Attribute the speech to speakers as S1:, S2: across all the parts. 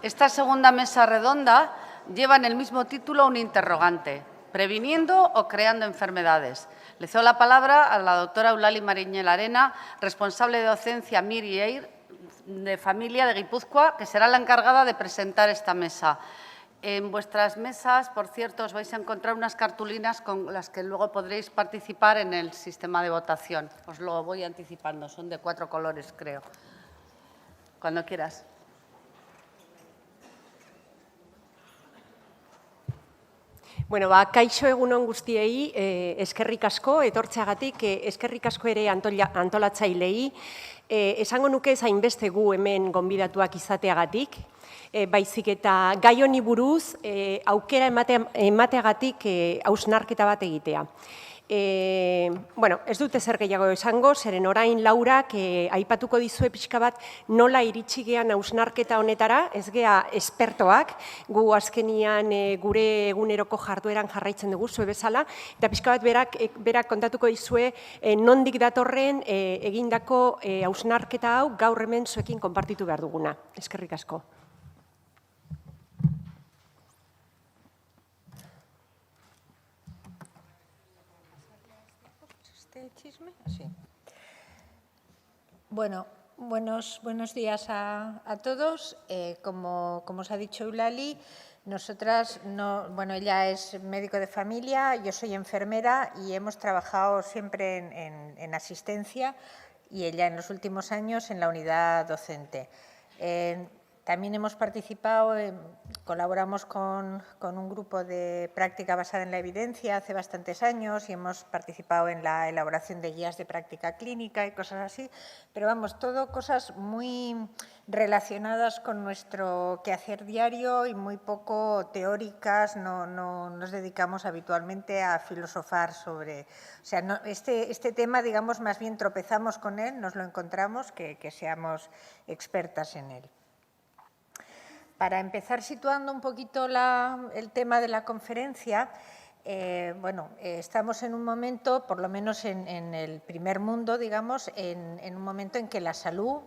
S1: Esta segunda mesa redonda lleva en el mismo título un interrogante: ¿previniendo o creando enfermedades? Le cedo la palabra a la doctora Eulalie Mariñel Arena, responsable de docencia MIR y EIR de Familia de Guipúzcoa, que será la encargada de presentar esta mesa. En vuestras mesas, por cierto, os vais a encontrar unas cartulinas con las que luego podréis participar en el sistema de votación. Os lo voy anticipando, son de 4 colores, creo. Cuando quieras.
S2: Bueno, kaixo egunon guztiei, eskerrik asko, etortzeagatik, eskerrik asko ere antolatzailei. Esango nuke zainbeste gu hemen gonbidatuak izateagatik, baizik eta gai honi buruz aukera emateagatik hausnarketa bat egitea. Bueno, ez dute zer gehiago esango, zeren orain Laurak aipatuko dizue pixka bat nola iritsi gean hausnarketa honetara, ez gea espertoak, gu azkenian gure eguneroko jardueran jarraitzen dugu zue bezala, eta pixka bat berak kontatuko dizue nondik datorren egindako hausnarketa hau gaur hemen zuekin konpartitu behar duguna. Eskerrik asko.
S3: Bueno, buenos días a todos. Como os ha dicho Eulalie, nosotras, ella es médico de familia, yo soy enfermera y hemos trabajado siempre en asistencia y ella en los últimos años en la unidad docente. También hemos participado, colaboramos con un grupo de práctica basada en la evidencia hace bastantes años y hemos participado en la elaboración de guías de práctica clínica y cosas así, pero vamos, todo cosas muy relacionadas con nuestro quehacer diario y muy poco teóricas, no nos dedicamos habitualmente a filosofar sobre… O sea, este tema, digamos, más bien tropezamos con él, nos lo encontramos, que seamos expertas en él. Para empezar situando un poquito el tema de la conferencia, estamos en un momento, por lo menos en el primer mundo, digamos, en un momento en que la salud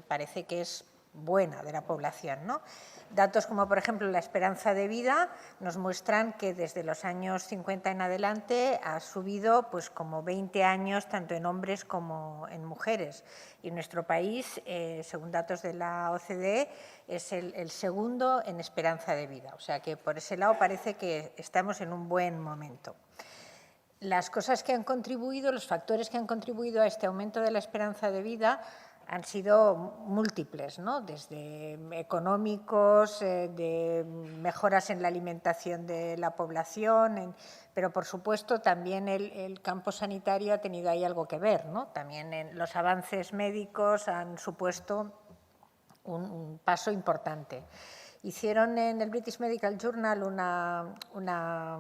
S3: parece que es buena de la población, ¿no? Datos como, por ejemplo, la esperanza de vida nos muestran que desde los años 50 en adelante ha subido pues como 20 años tanto en hombres como en mujeres. Y nuestro país, según datos de la OCDE, es el segundo en esperanza de vida. O sea que por ese lado parece que estamos en un buen momento. Las cosas que han contribuido, los factores que han contribuido a este aumento de la esperanza de vida han sido múltiples, ¿no? Desde económicos, de mejoras en la alimentación de la población, pero por supuesto también el campo sanitario ha tenido ahí algo que ver, ¿no? También los avances médicos han supuesto un paso importante. Hicieron en el British Medical Journal una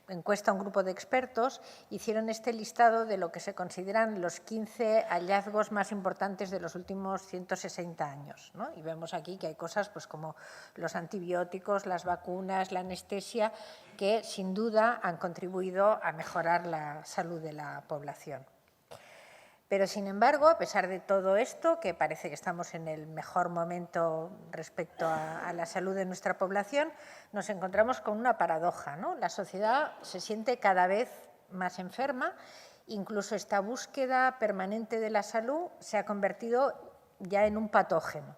S3: encuesta a un grupo de expertos, hicieron este listado de lo que se consideran los 15 hallazgos más importantes de los últimos 160 años, ¿no? Y vemos aquí que hay cosas pues, como los antibióticos, las vacunas, la anestesia, que sin duda han contribuido a mejorar la salud de la población. Pero, sin embargo, a pesar de todo esto, que parece que estamos en el mejor momento respecto a la salud de nuestra población, nos encontramos con una paradoja, ¿no? La sociedad se siente cada vez más enferma, incluso esta búsqueda permanente de la salud se ha convertido ya en un patógeno.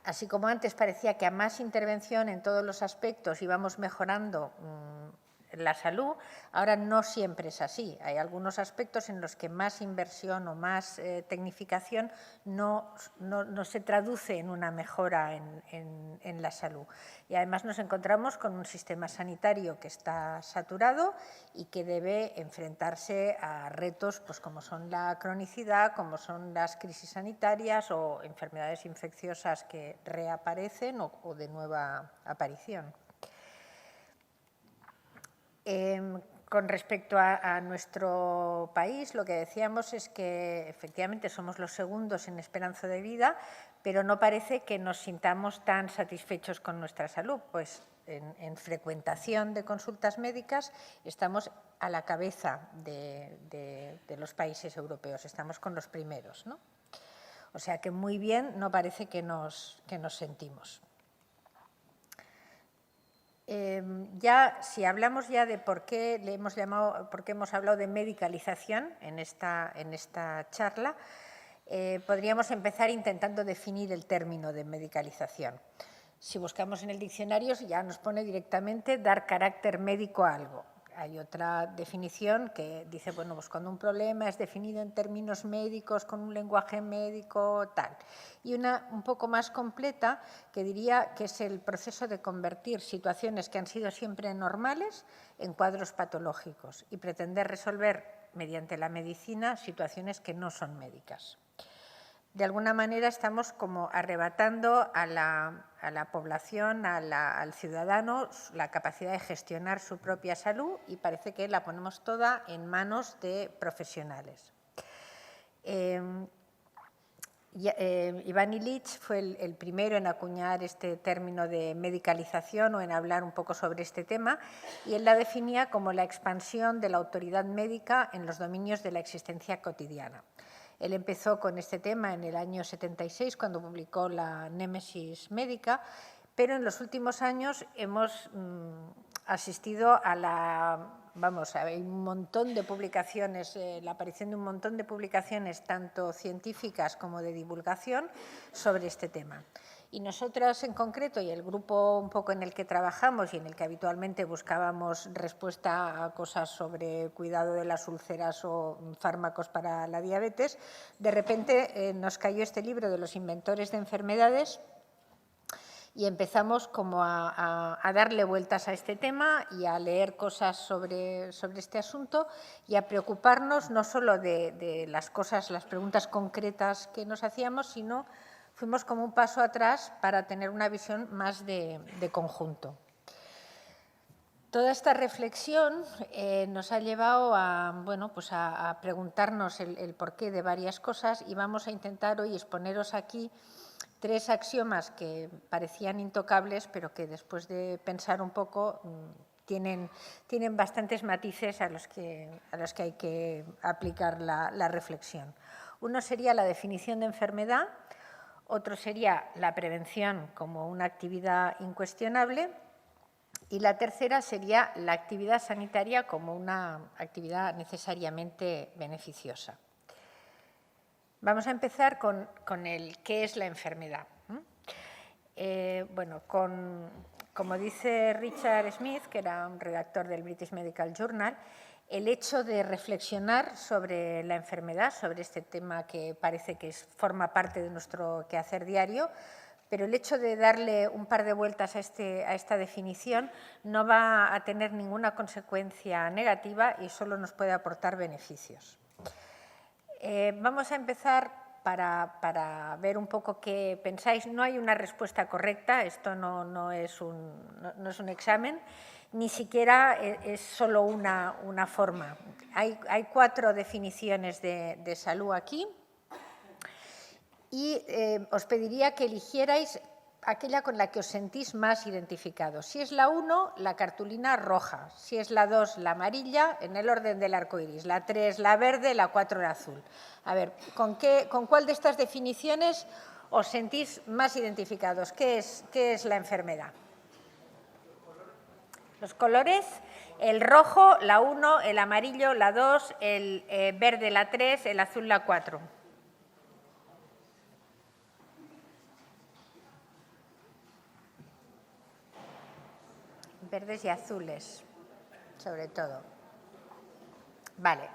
S3: Así como antes parecía que a más intervención en todos los aspectos íbamos mejorando la salud, ahora no siempre es así. Hay algunos aspectos en los que más inversión o más tecnificación no se traduce en una mejora en la salud. Y además nos encontramos con un sistema sanitario que está saturado y que debe enfrentarse a retos pues, como son la cronicidad, como son las crisis sanitarias o enfermedades infecciosas que reaparecen o de nueva aparición. Con respecto a nuestro país, lo que decíamos es que efectivamente somos los segundos en esperanza de vida, pero no parece que nos sintamos tan satisfechos con nuestra salud, pues en frecuentación de consultas médicas estamos a la cabeza de los países europeos, estamos con los primeros, ¿no? O sea que muy bien no parece que nos sentimos. Si hablamos ya de por qué hemos hablado de medicalización en esta charla, podríamos empezar intentando definir el término de medicalización. Si buscamos en el diccionario ya nos pone directamente dar carácter médico a algo. Hay otra definición que dice, bueno, pues cuando un problema es definido en términos médicos, con un lenguaje médico, tal. Y una un poco más completa que diría que es el proceso de convertir situaciones que han sido siempre normales en cuadros patológicos y pretender resolver mediante la medicina situaciones que no son médicas. De alguna manera estamos como arrebatando a la población, al ciudadano, la capacidad de gestionar su propia salud y parece que la ponemos toda en manos de profesionales. Ivan Illich fue el primero en acuñar este término de medicalización o en hablar un poco sobre este tema y él la definía como la expansión de la autoridad médica en los dominios de la existencia cotidiana. Él empezó con este tema en el año 76, cuando publicó la Némesis Médica, pero en los últimos años hemos asistido a hay un montón de publicaciones, la aparición de un montón de publicaciones, tanto científicas como de divulgación, sobre este tema. Y nosotras en concreto, y el grupo un poco en el que trabajamos y en el que habitualmente buscábamos respuesta a cosas sobre cuidado de las úlceras o fármacos para la diabetes, de repente nos cayó este libro de los inventores de enfermedades y empezamos como a darle vueltas a este tema y a leer cosas sobre este asunto y a preocuparnos no solo de las preguntas concretas que nos hacíamos, sino fuimos como un paso atrás para tener una visión más de conjunto. Toda esta reflexión nos ha llevado a preguntarnos el porqué de varias cosas y vamos a intentar hoy exponeros aquí 3 axiomas que parecían intocables, pero que después de pensar un poco tienen bastantes matices a los que hay que aplicar la reflexión. Uno sería la definición de enfermedad, otro sería la prevención como una actividad incuestionable y la tercera sería la actividad sanitaria como una actividad necesariamente beneficiosa. Vamos a empezar con el qué es la enfermedad. Como dice Richard Smith, que era un redactor del British Medical Journal, el hecho de reflexionar sobre la enfermedad, sobre este tema que parece que forma parte de nuestro quehacer diario, pero el hecho de darle un par de vueltas a esta definición no va a tener ninguna consecuencia negativa y solo nos puede aportar beneficios. Vamos a empezar para ver un poco qué pensáis. No hay una respuesta correcta, esto no es un examen, ni siquiera es solo una forma. Hay 4 definiciones de salud aquí y os pediría que eligierais aquella con la que os sentís más identificados. Si es la 1, la cartulina roja. Si es la 2, la amarilla, en el orden del arco iris. La 3, la verde, la 4, la azul. A ver, ¿con cuál de estas definiciones os sentís más identificados? ¿Qué es la enfermedad? Los colores, el rojo, la 1, el amarillo, la 2, el verde, la 3, el azul, la 4. Verdes y azules, sobre todo. Vale.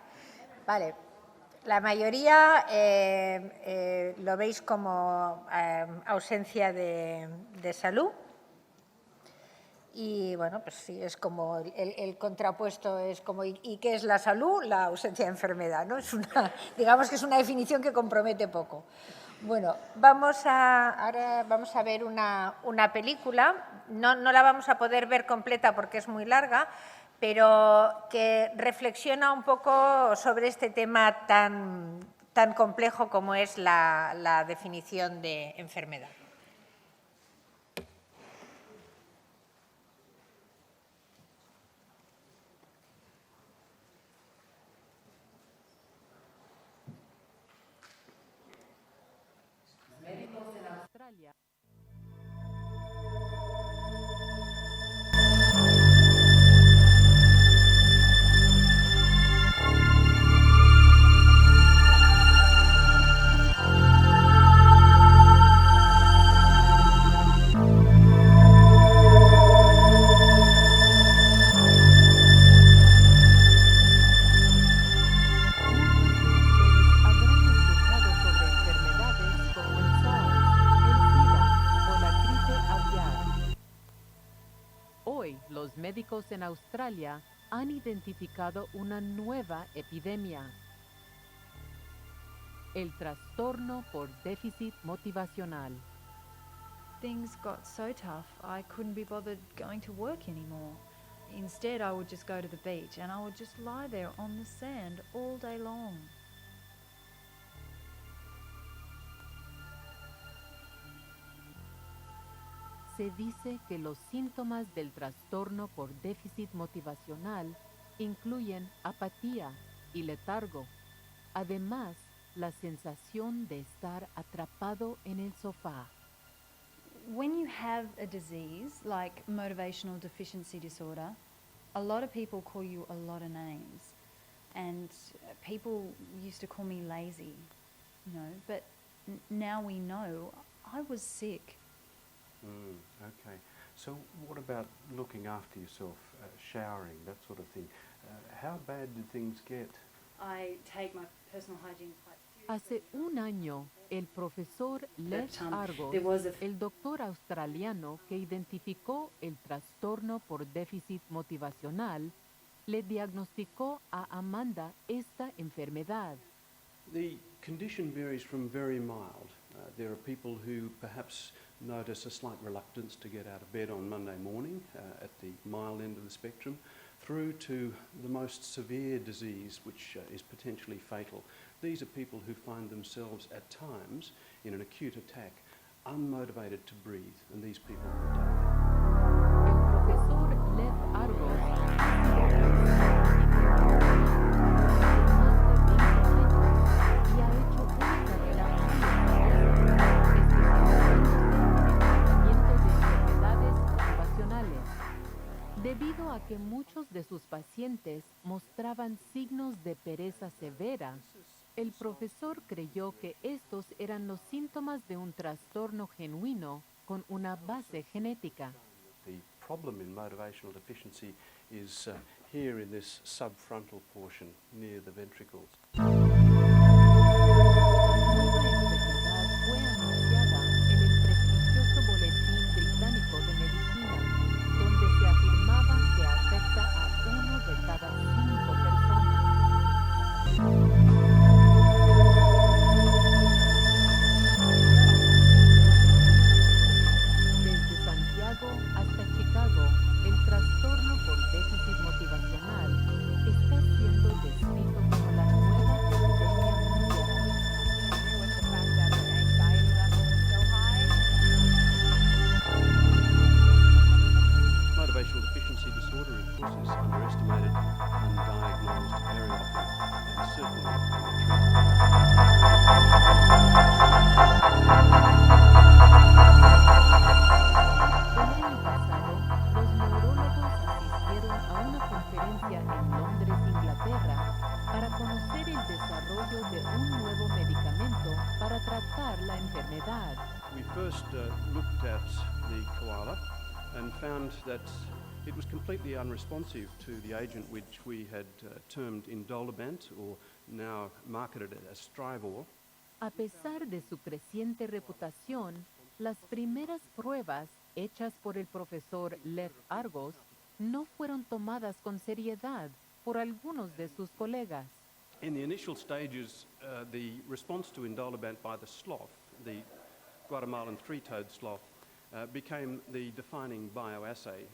S3: La mayoría lo veis como ausencia de salud. Y bueno, pues sí, es como el contrapuesto, es como ¿y qué es la salud? La ausencia de enfermedad, ¿no? Digamos que es una definición que compromete poco. Bueno, ahora vamos a ver una película, no la vamos a poder ver completa porque es muy larga, pero que reflexiona un poco sobre este tema tan complejo como es la definición de enfermedad.
S4: los médicos en Australia han identificado una nueva epidemia: el trastorno por déficit motivacional.
S5: Things got so tough, I couldn't be bothered going to work anymore. Instead, I would just go to the beach and I would just lie there on the sand all day long.
S4: Se dice que los síntomas del trastorno por déficit motivacional incluyen apatía y letargo. Además, la sensación de estar atrapado en el sofá.
S5: When you have a disease like motivational deficiency disorder, a lot of people call you a lot of names. And people used to call me lazy, but now we know I was sick.
S6: Okay. So what about looking after yourself, showering, that sort of thing? How bad did things get?
S5: I take my personal hygiene quite seriously.
S4: Hace un año, el profesor Les Argos,
S5: there was a
S4: el doctor australiano que identificó el trastorno por déficit motivacional, le diagnosticó a Amanda esta enfermedad.
S6: The condition varies from very mild. There are people who perhaps notice a slight reluctance to get out of bed on Monday morning at the mild end of the spectrum, through to the most severe disease, which is potentially fatal. These are people who find themselves at times in an acute attack, unmotivated to breathe, and these people will die.
S4: El profesor Les Argos y ha hecho una carrera motivacionales, debido a que muchos de sus pacientes mostraban signos de pereza severa. El profesor creyó que estos eran los síntomas de un trastorno genuino con una base genética.
S6: The problem in motivational deficiency is here in this subfrontal portion near the ventricles.
S4: La nueva enfermedad fue anunciada en el prestigioso Boletín Británico de Medicina, donde se afirmaba que afecta a 1 de cada 5 personas. Desde Santiago hasta Chicago, el trastorno por déficit motivacional está siendo descrito como la nueva epidemia mundial.
S7: With the fact that the anxiety level is so high.
S6: Motivational deficiency disorder, of course, is underestimated, undiagnosed very often, and certainly undertreated.
S4: El año pasado, los neurólogos asistieron a una conferencia en Londres, Inglaterra, para conocer el desarrollo de un nuevo medicamento para tratar la enfermedad.
S6: We first looked at the koala and found that it was completely unresponsive to the agent which we had termed Indolabant, or now marketed as Strivor.
S4: A pesar de su creciente reputación, las primeras pruebas hechas por el profesor Les Argos no fueron tomadas con seriedad por algunos de sus colegas.
S6: In the initial stages, the response to Indolabant by the sloth, the Guatemalan three-toed sloth, became the defining bioassay.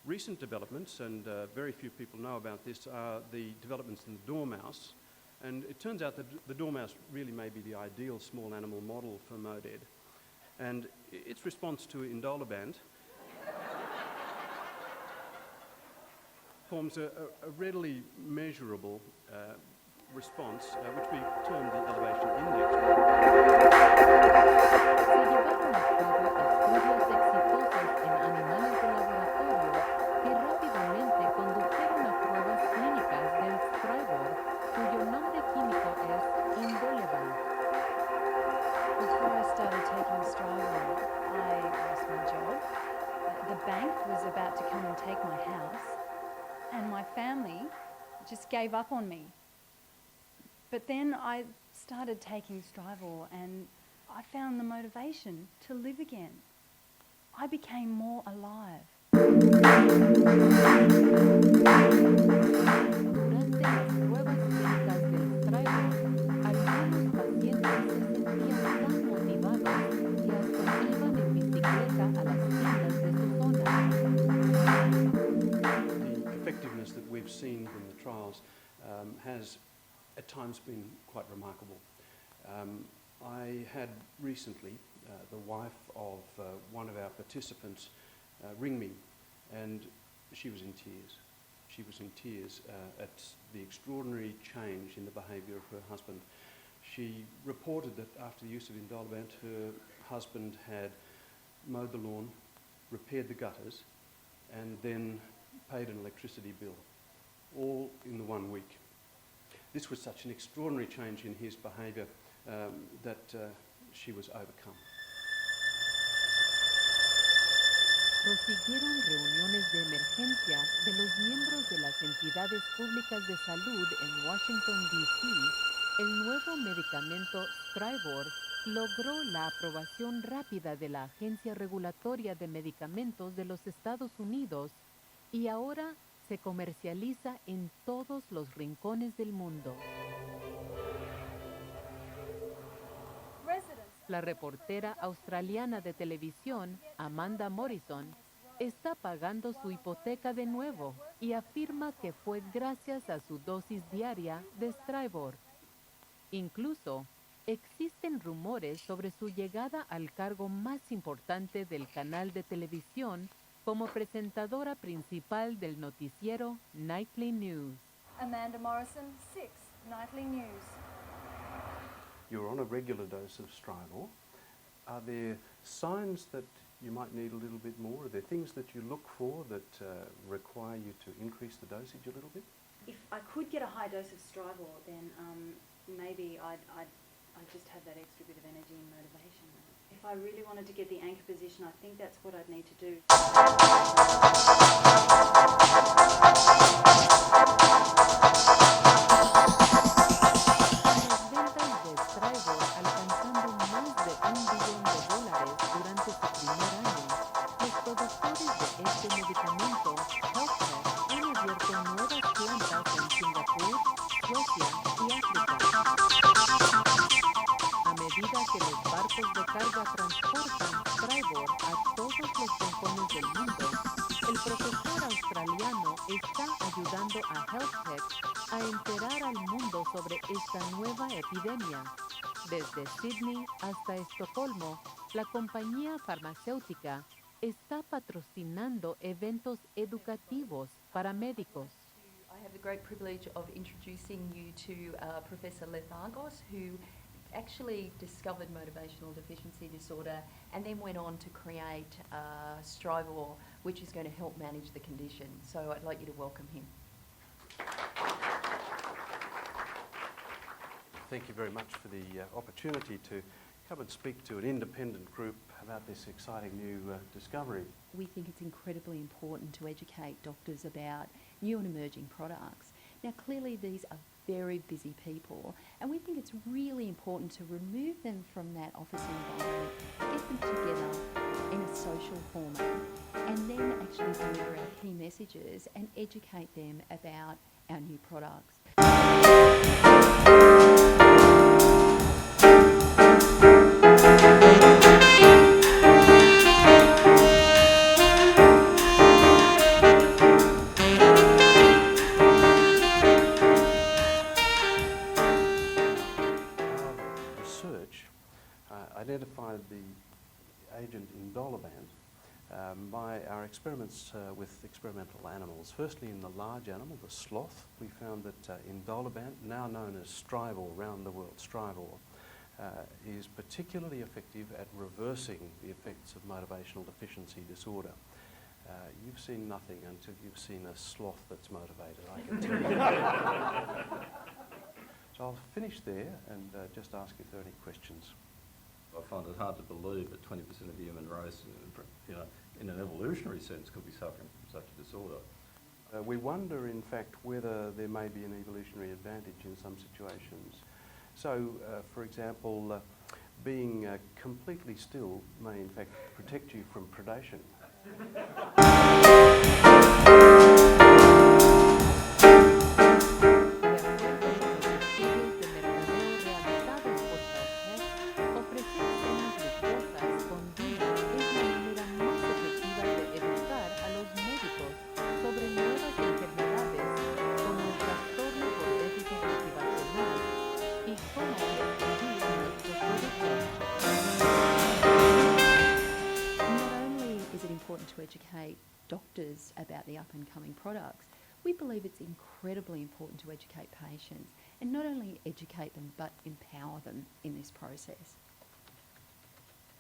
S6: Recent developments, and very few people know about this, are the developments in the dormouse. And it turns out that the dormouse really may be the ideal small animal model for MODED. And its response to Indolabant forms a readily measurable response, which we term the elevation index.
S4: Se llevaron a cabo estudios exitosos en animales de laboratorio que rápidamente condujeron a pruebas clínicas del Strivor, cuyo nombre químico es Indolabant.
S5: Before I started taking Strivor, I lost my job. The bank was about to come and take my house, and my family just gave up on me. But then I started taking Strivor, and I found the motivation to live again. I became more alive.
S4: Durante las pruebas clínicas del Strivor, algunos pacientes se sentían tan motivados que hasta iban en bicicleta a las tiendas de su zona.
S6: The effectiveness that we've seen from the trials has at times been quite remarkable. I had recently the wife of one of our participants ring me, and she was in tears. She was in tears at the extraordinary change in the behaviour of her husband. She reported that after the use of Indolabant, her husband had mowed the lawn, repaired the gutters, and then paid an electricity bill, all in the 1 week. This was such an extraordinary change in his behaviour that she was overcome.
S4: Prosiguieron reuniones de emergencia de los miembros de las entidades públicas de salud en Washington, D.C. El nuevo medicamento Strivor logró la aprobación rápida de la Agencia Regulatoria de Medicamentos de los Estados Unidos y ahora se comercializa en todos los rincones del mundo. La reportera australiana de televisión, Amanda Morrison, está pagando su hipoteca de nuevo y afirma que fue gracias a su dosis diaria de Strivor. Incluso, existen rumores sobre su llegada al cargo más importante del canal de televisión como presentadora principal del noticiero Nightly News.
S8: Amanda Morrison, 6, Nightly News.
S6: You're on a regular dose of Strivor. Are there signs that you might need a little bit more? Are there things that you look for that require you to increase the dosage a little bit?
S9: If I could get a high dose of Strivor, then maybe I'd just have that extra bit of energy and motivation. If I really wanted to get the anchor position, I think that's what I'd need to do. Desde Sydney hasta Estocolmo, la compañía farmacéutica está patrocinando eventos educativos para médicos.
S10: I have the great privilege of introducing you to Professor Lethargos, who actually discovered motivational deficiency disorder and then went on to create Strivor, which is going to help manage the condition. So I'd like you to welcome him.
S6: Thank you very much for the opportunity to come and speak to an independent group about this exciting new discovery.
S9: We think it's incredibly important to educate doctors about new and emerging products. Now, clearly these are very busy people, and we think it's really important to remove them from that office environment, get them together in a social format, and then actually deliver our key messages and educate them about our new products.
S6: Identified the agent Indolabant by our experiments with experimental animals. Firstly, in the large animal, the sloth, we found that Indolabant, now known as Strivor around the world, Strivor, is particularly effective at reversing the effects of motivational deficiency disorder. You've seen nothing until you've seen a sloth that's motivated, I can tell you. So I'll finish there and just ask if there are any questions.
S11: I find it hard to believe that 20% of the human race, in an evolutionary sense, could be suffering from such a disorder.
S6: We wonder, in fact, whether there may be an evolutionary advantage in some situations. So, for example, being completely still may, in fact, protect you from predation.
S9: To educate doctors about the up-and-coming products, we believe it's incredibly important to educate patients, and not only educate them, but empower them in this process.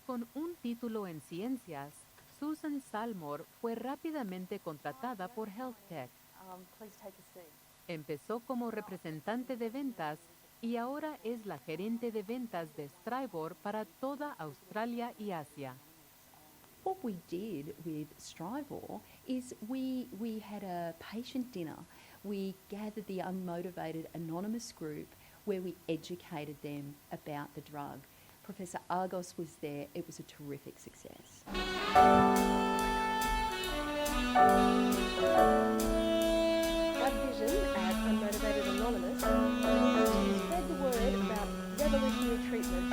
S4: Con un título en ciencias, Susan Salmore fue rápidamente contratada por HealthTech.
S10: Please take a seat.
S4: Empezó como representante de ventas y ahora es la gerente de ventas de Strivor para toda Australia y Asia.
S9: What we did with Strivor is we had a patient dinner. We gathered the unmotivated anonymous group where we educated them about the drug. Professor Argos was there. It was a terrific success.
S2: Our vision at Unmotivated Anonymous is to spread the word about revolutionary treatment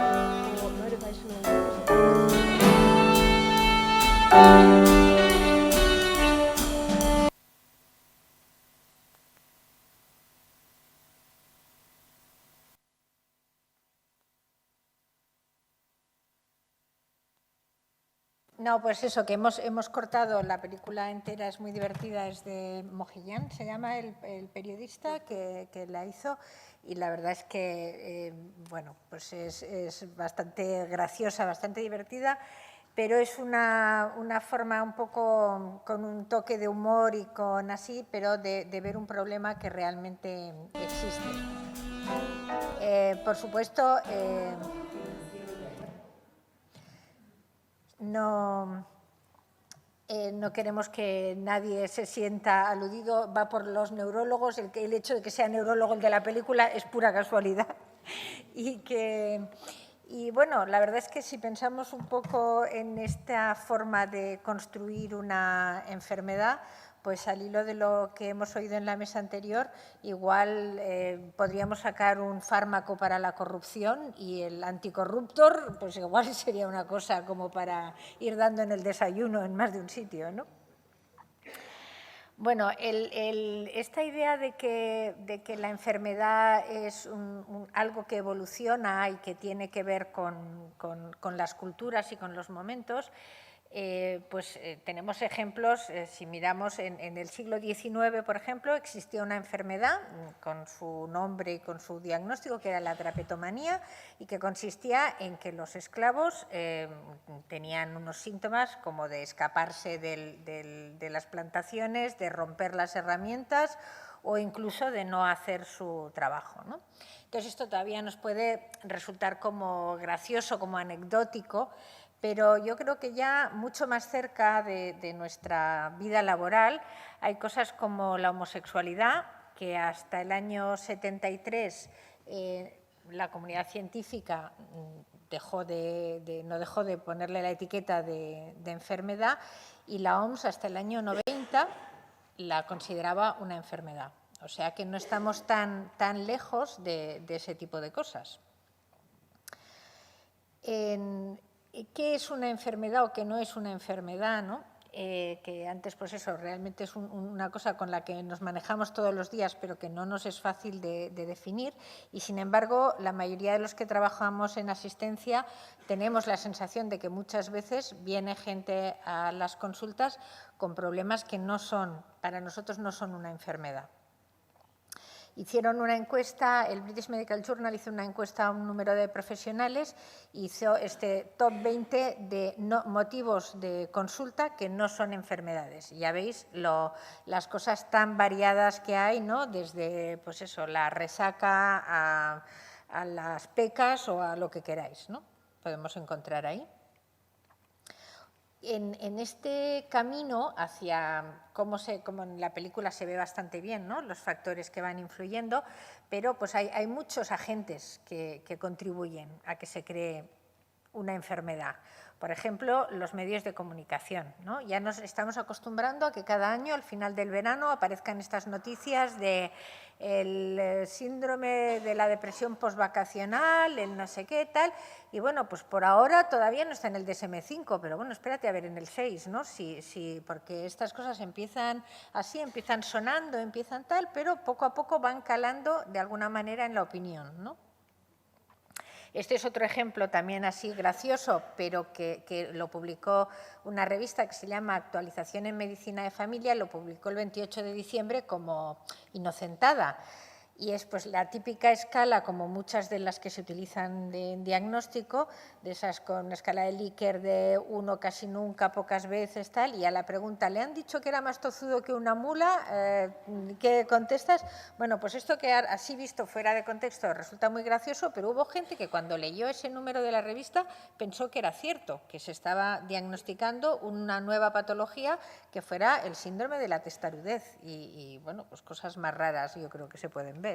S2: for motivational neurosis.
S3: No, pues eso, que hemos cortado la película entera, es muy divertida, es de Mojillán, se llama el periodista que la hizo, y la verdad es que, bueno, pues es bastante graciosa, bastante divertida, pero es una forma un poco con un toque de humor y con así, pero de ver un problema que realmente existe. Por supuesto, no queremos que nadie se sienta aludido, va por los neurólogos, el hecho de que sea neurólogo el de la película es pura casualidad. Y bueno, la verdad es que si pensamos un poco en esta forma de construir una enfermedad, pues al hilo de lo que hemos oído en la mesa anterior, igual podríamos sacar un fármaco para la corrupción y el anticorruptor, pues igual sería una cosa como para ir dando en el desayuno en más de un sitio, ¿no? Bueno, esta idea de que la enfermedad es algo que evoluciona y que tiene que ver con las culturas y con los momentos, pues tenemos ejemplos. Si miramos en el siglo XIX, por ejemplo, existía una enfermedad con su nombre y con su diagnóstico, que era la trapetomanía, y que consistía en que los esclavos tenían unos síntomas como de escaparse de las plantaciones, de romper las herramientas o incluso de no hacer su trabajo, ¿no? Entonces, esto todavía nos puede resultar como gracioso, como anecdótico, pero yo creo que ya mucho más cerca de nuestra vida laboral hay cosas como la homosexualidad, que hasta el año 73 la comunidad científica no dejó de ponerle la etiqueta de enfermedad, y la OMS hasta el año 90 la consideraba una enfermedad. O sea que no estamos tan lejos de ese tipo de cosas. ¿Qué es una enfermedad o qué no es una enfermedad, ¿no? Que antes, pues eso, realmente es una cosa con la que nos manejamos todos los días, pero que no nos es fácil de definir, y sin embargo, la mayoría de los que trabajamos en asistencia tenemos la sensación de que muchas veces viene gente a las consultas con problemas que para nosotros no son una enfermedad. Hicieron una encuesta, el British Medical Journal hizo una encuesta a un número de profesionales, hizo este top 20 de motivos de consulta que no son enfermedades. Y ya veis las cosas tan variadas que hay, ¿no? Desde, pues eso, la resaca a las pecas o a lo que queráis, ¿no? Podemos encontrar ahí. En este camino hacia, como en la película se ve bastante bien, ¿no? Los factores que van influyendo, pero pues hay muchos agentes que contribuyen a que se cree una enfermedad. Por ejemplo, los medios de comunicación, ¿no? Ya nos estamos acostumbrando a que cada año, al final del verano, aparezcan estas noticias de el síndrome de la depresión postvacacional, el no sé qué, tal. Y bueno, pues por ahora todavía no está en el DSM-5, pero bueno, espérate a ver en el 6, ¿no? Porque estas cosas empiezan así, empiezan sonando, empiezan tal, pero poco a poco van calando de alguna manera en la opinión, ¿no? Este es otro ejemplo también así gracioso, pero que lo publicó una revista que se llama Actualización en Medicina de Familia, lo publicó el 28 de diciembre como inocentada. Y es pues la típica escala, como muchas de las que se utilizan en diagnóstico, de esas con escala de Likert de 1 casi nunca, pocas veces, tal, y a la pregunta, ¿le han dicho que era más tozudo que una mula? ¿Qué contestas? Bueno, pues esto que así visto fuera de contexto resulta muy gracioso, pero hubo gente que cuando leyó ese número de la revista pensó que era cierto, que se estaba diagnosticando una nueva patología que fuera el síndrome de la testarudez. Y bueno, pues cosas más raras yo creo que se pueden ver.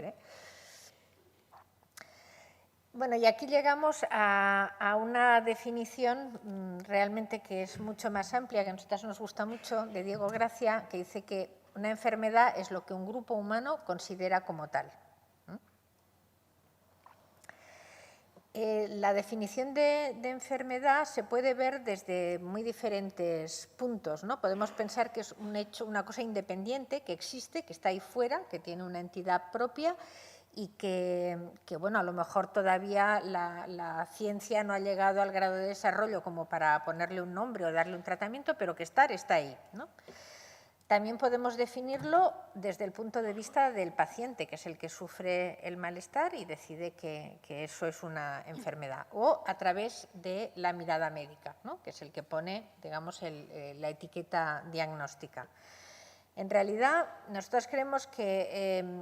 S3: Bueno, y aquí llegamos a una definición realmente que es mucho más amplia, que a nosotros nos gusta mucho, de Diego Gracia, que dice que una enfermedad es lo que un grupo humano considera como tal. La definición de enfermedad se puede ver desde muy diferentes puntos, ¿no? Podemos pensar que es un hecho, una cosa independiente, que existe, que está ahí fuera, que tiene una entidad propia y que bueno, a lo mejor todavía la ciencia no ha llegado al grado de desarrollo como para ponerle un nombre o darle un tratamiento, pero que está ahí, ¿no? También podemos definirlo desde el punto de vista del paciente, que es el que sufre el malestar y decide que eso es una enfermedad, o a través de la mirada médica, ¿no? Que es el que pone, digamos, la etiqueta diagnóstica. En realidad, nosotros creemos que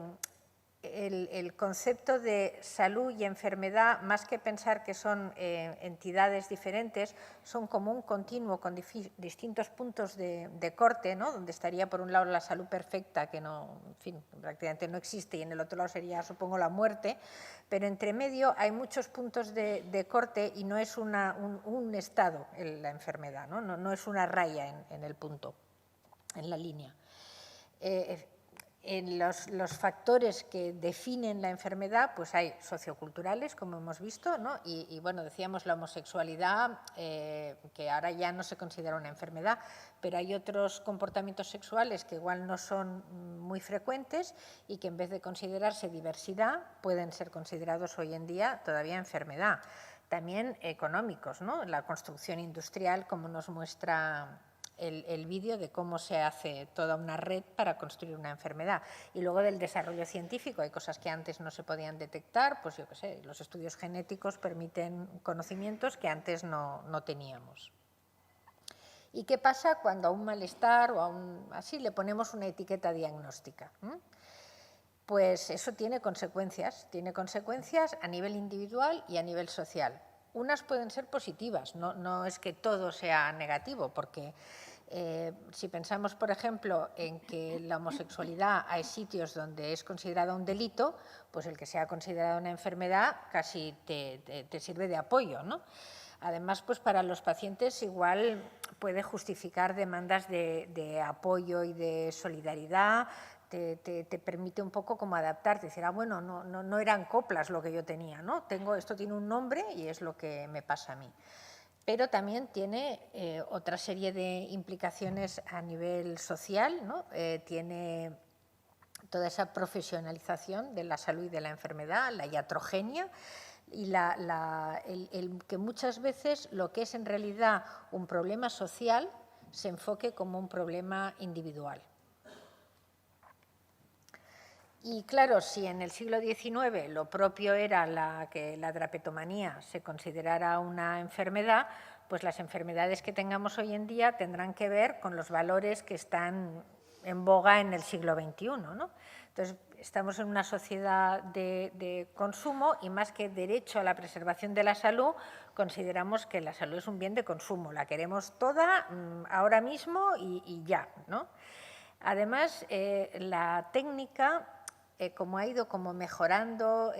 S3: el concepto de salud y enfermedad, más que pensar que son entidades diferentes, son como un continuo con distintos puntos de corte, ¿no? Donde estaría por un lado la salud perfecta, que no, en fin, prácticamente no existe, y en el otro lado sería, supongo, la muerte, pero entre medio hay muchos puntos de corte y no es un estado la enfermedad, ¿no? No es una raya en el punto, en la línea. En los factores que definen la enfermedad, pues hay socioculturales, como hemos visto, ¿no? Y bueno, decíamos la homosexualidad, que ahora ya no se considera una enfermedad, pero hay otros comportamientos sexuales que igual no son muy frecuentes y que en vez de considerarse diversidad, pueden ser considerados hoy en día todavía enfermedad. También económicos, ¿no? La construcción industrial, como nos muestra el vídeo de cómo se hace toda una red para construir una enfermedad. Y luego del desarrollo científico, hay cosas que antes no se podían detectar, pues yo qué sé, los estudios genéticos permiten conocimientos que antes no teníamos. ¿Y qué pasa cuando a un malestar o así le ponemos una etiqueta diagnóstica? Pues eso tiene consecuencias a nivel individual y a nivel social. Unas pueden ser positivas, no es que todo sea negativo, porque si pensamos, por ejemplo, en que la homosexualidad hay sitios donde es considerada un delito, pues el que sea considerada una enfermedad casi te sirve de apoyo, ¿no? Además, pues para los pacientes igual puede justificar demandas de apoyo y de solidaridad. Te permite un poco como adaptarte, decir, bueno, no eran coplas lo que yo tenía, ¿no? Esto tiene un nombre y es lo que me pasa a mí. Pero también tiene otra serie de implicaciones a nivel social, ¿no? Tiene toda esa profesionalización de la salud y de la enfermedad, la iatrogenia, y el que muchas veces lo que es en realidad un problema social se enfoque como un problema individual. Y claro, si en el siglo XIX lo propio era que la drapetomanía se considerara una enfermedad, pues las enfermedades que tengamos hoy en día tendrán que ver con los valores que están en boga en el siglo XXI, ¿no? Entonces, estamos en una sociedad de consumo y más que derecho a la preservación de la salud, consideramos que la salud es un bien de consumo, la queremos toda ahora mismo y ya, ¿no? Además, la técnica como ha ido como mejorando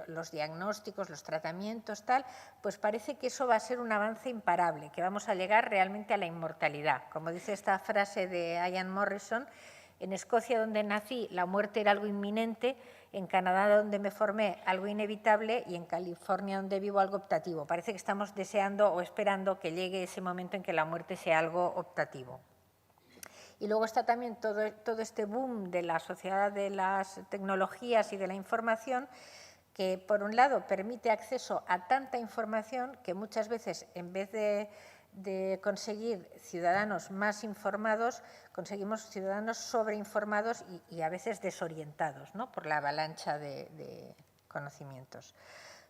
S3: los diagnósticos, los tratamientos, tal, pues parece que eso va a ser un avance imparable, que vamos a llegar realmente a la inmortalidad. Como dice esta frase de Ian Morrison, en Escocia, donde nací, la muerte era algo inminente, en Canadá, donde me formé, algo inevitable, y en California, donde vivo, algo optativo. Parece que estamos deseando o esperando que llegue ese momento en que la muerte sea algo optativo. Y luego está también todo este boom de la sociedad de las tecnologías y de la información, que por un lado permite acceso a tanta información que muchas veces, en vez de conseguir ciudadanos más informados, conseguimos ciudadanos sobreinformados y a veces desorientados, ¿no?, por la avalancha de conocimientos.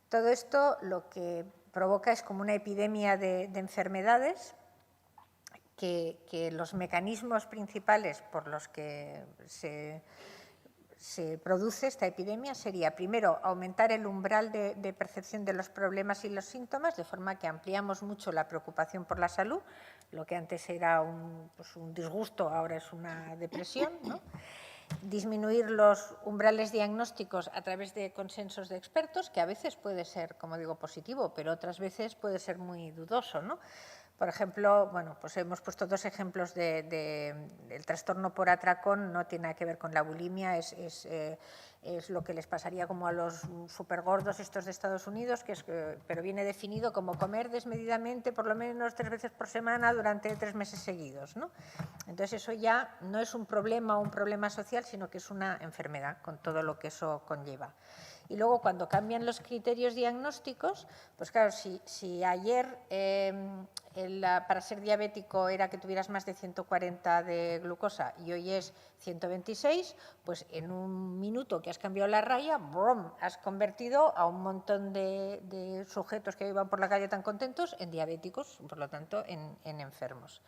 S3: Todo esto lo que provoca es como una epidemia de enfermedades, que los mecanismos principales por los que se produce esta epidemia sería, primero, aumentar el umbral de percepción de los problemas y los síntomas, de forma que ampliamos mucho la preocupación por la salud. Lo que antes era un disgusto, ahora es una depresión, ¿no? Disminuir los umbrales diagnósticos a través de consensos de expertos, que a veces puede ser, como digo, positivo, pero otras veces puede ser muy dudoso, ¿no? Por ejemplo, bueno, pues hemos puesto dos ejemplos del trastorno por atracón, no tiene nada que ver con la bulimia, es lo que les pasaría como a los supergordos estos de Estados Unidos, pero viene definido como comer desmedidamente por lo menos 3 veces por semana durante 3 meses seguidos, ¿no? Entonces eso ya no es un problema o un problema social, sino que es una enfermedad con todo lo que eso conlleva. Y luego, cuando cambian los criterios diagnósticos, pues claro, si ayer para ser diabético era que tuvieras más de 140 de glucosa y hoy es 126, pues en un minuto que has cambiado la raya, ¡brum!, has convertido a un montón de sujetos que iban por la calle tan contentos en diabéticos, por lo tanto, en enfermos.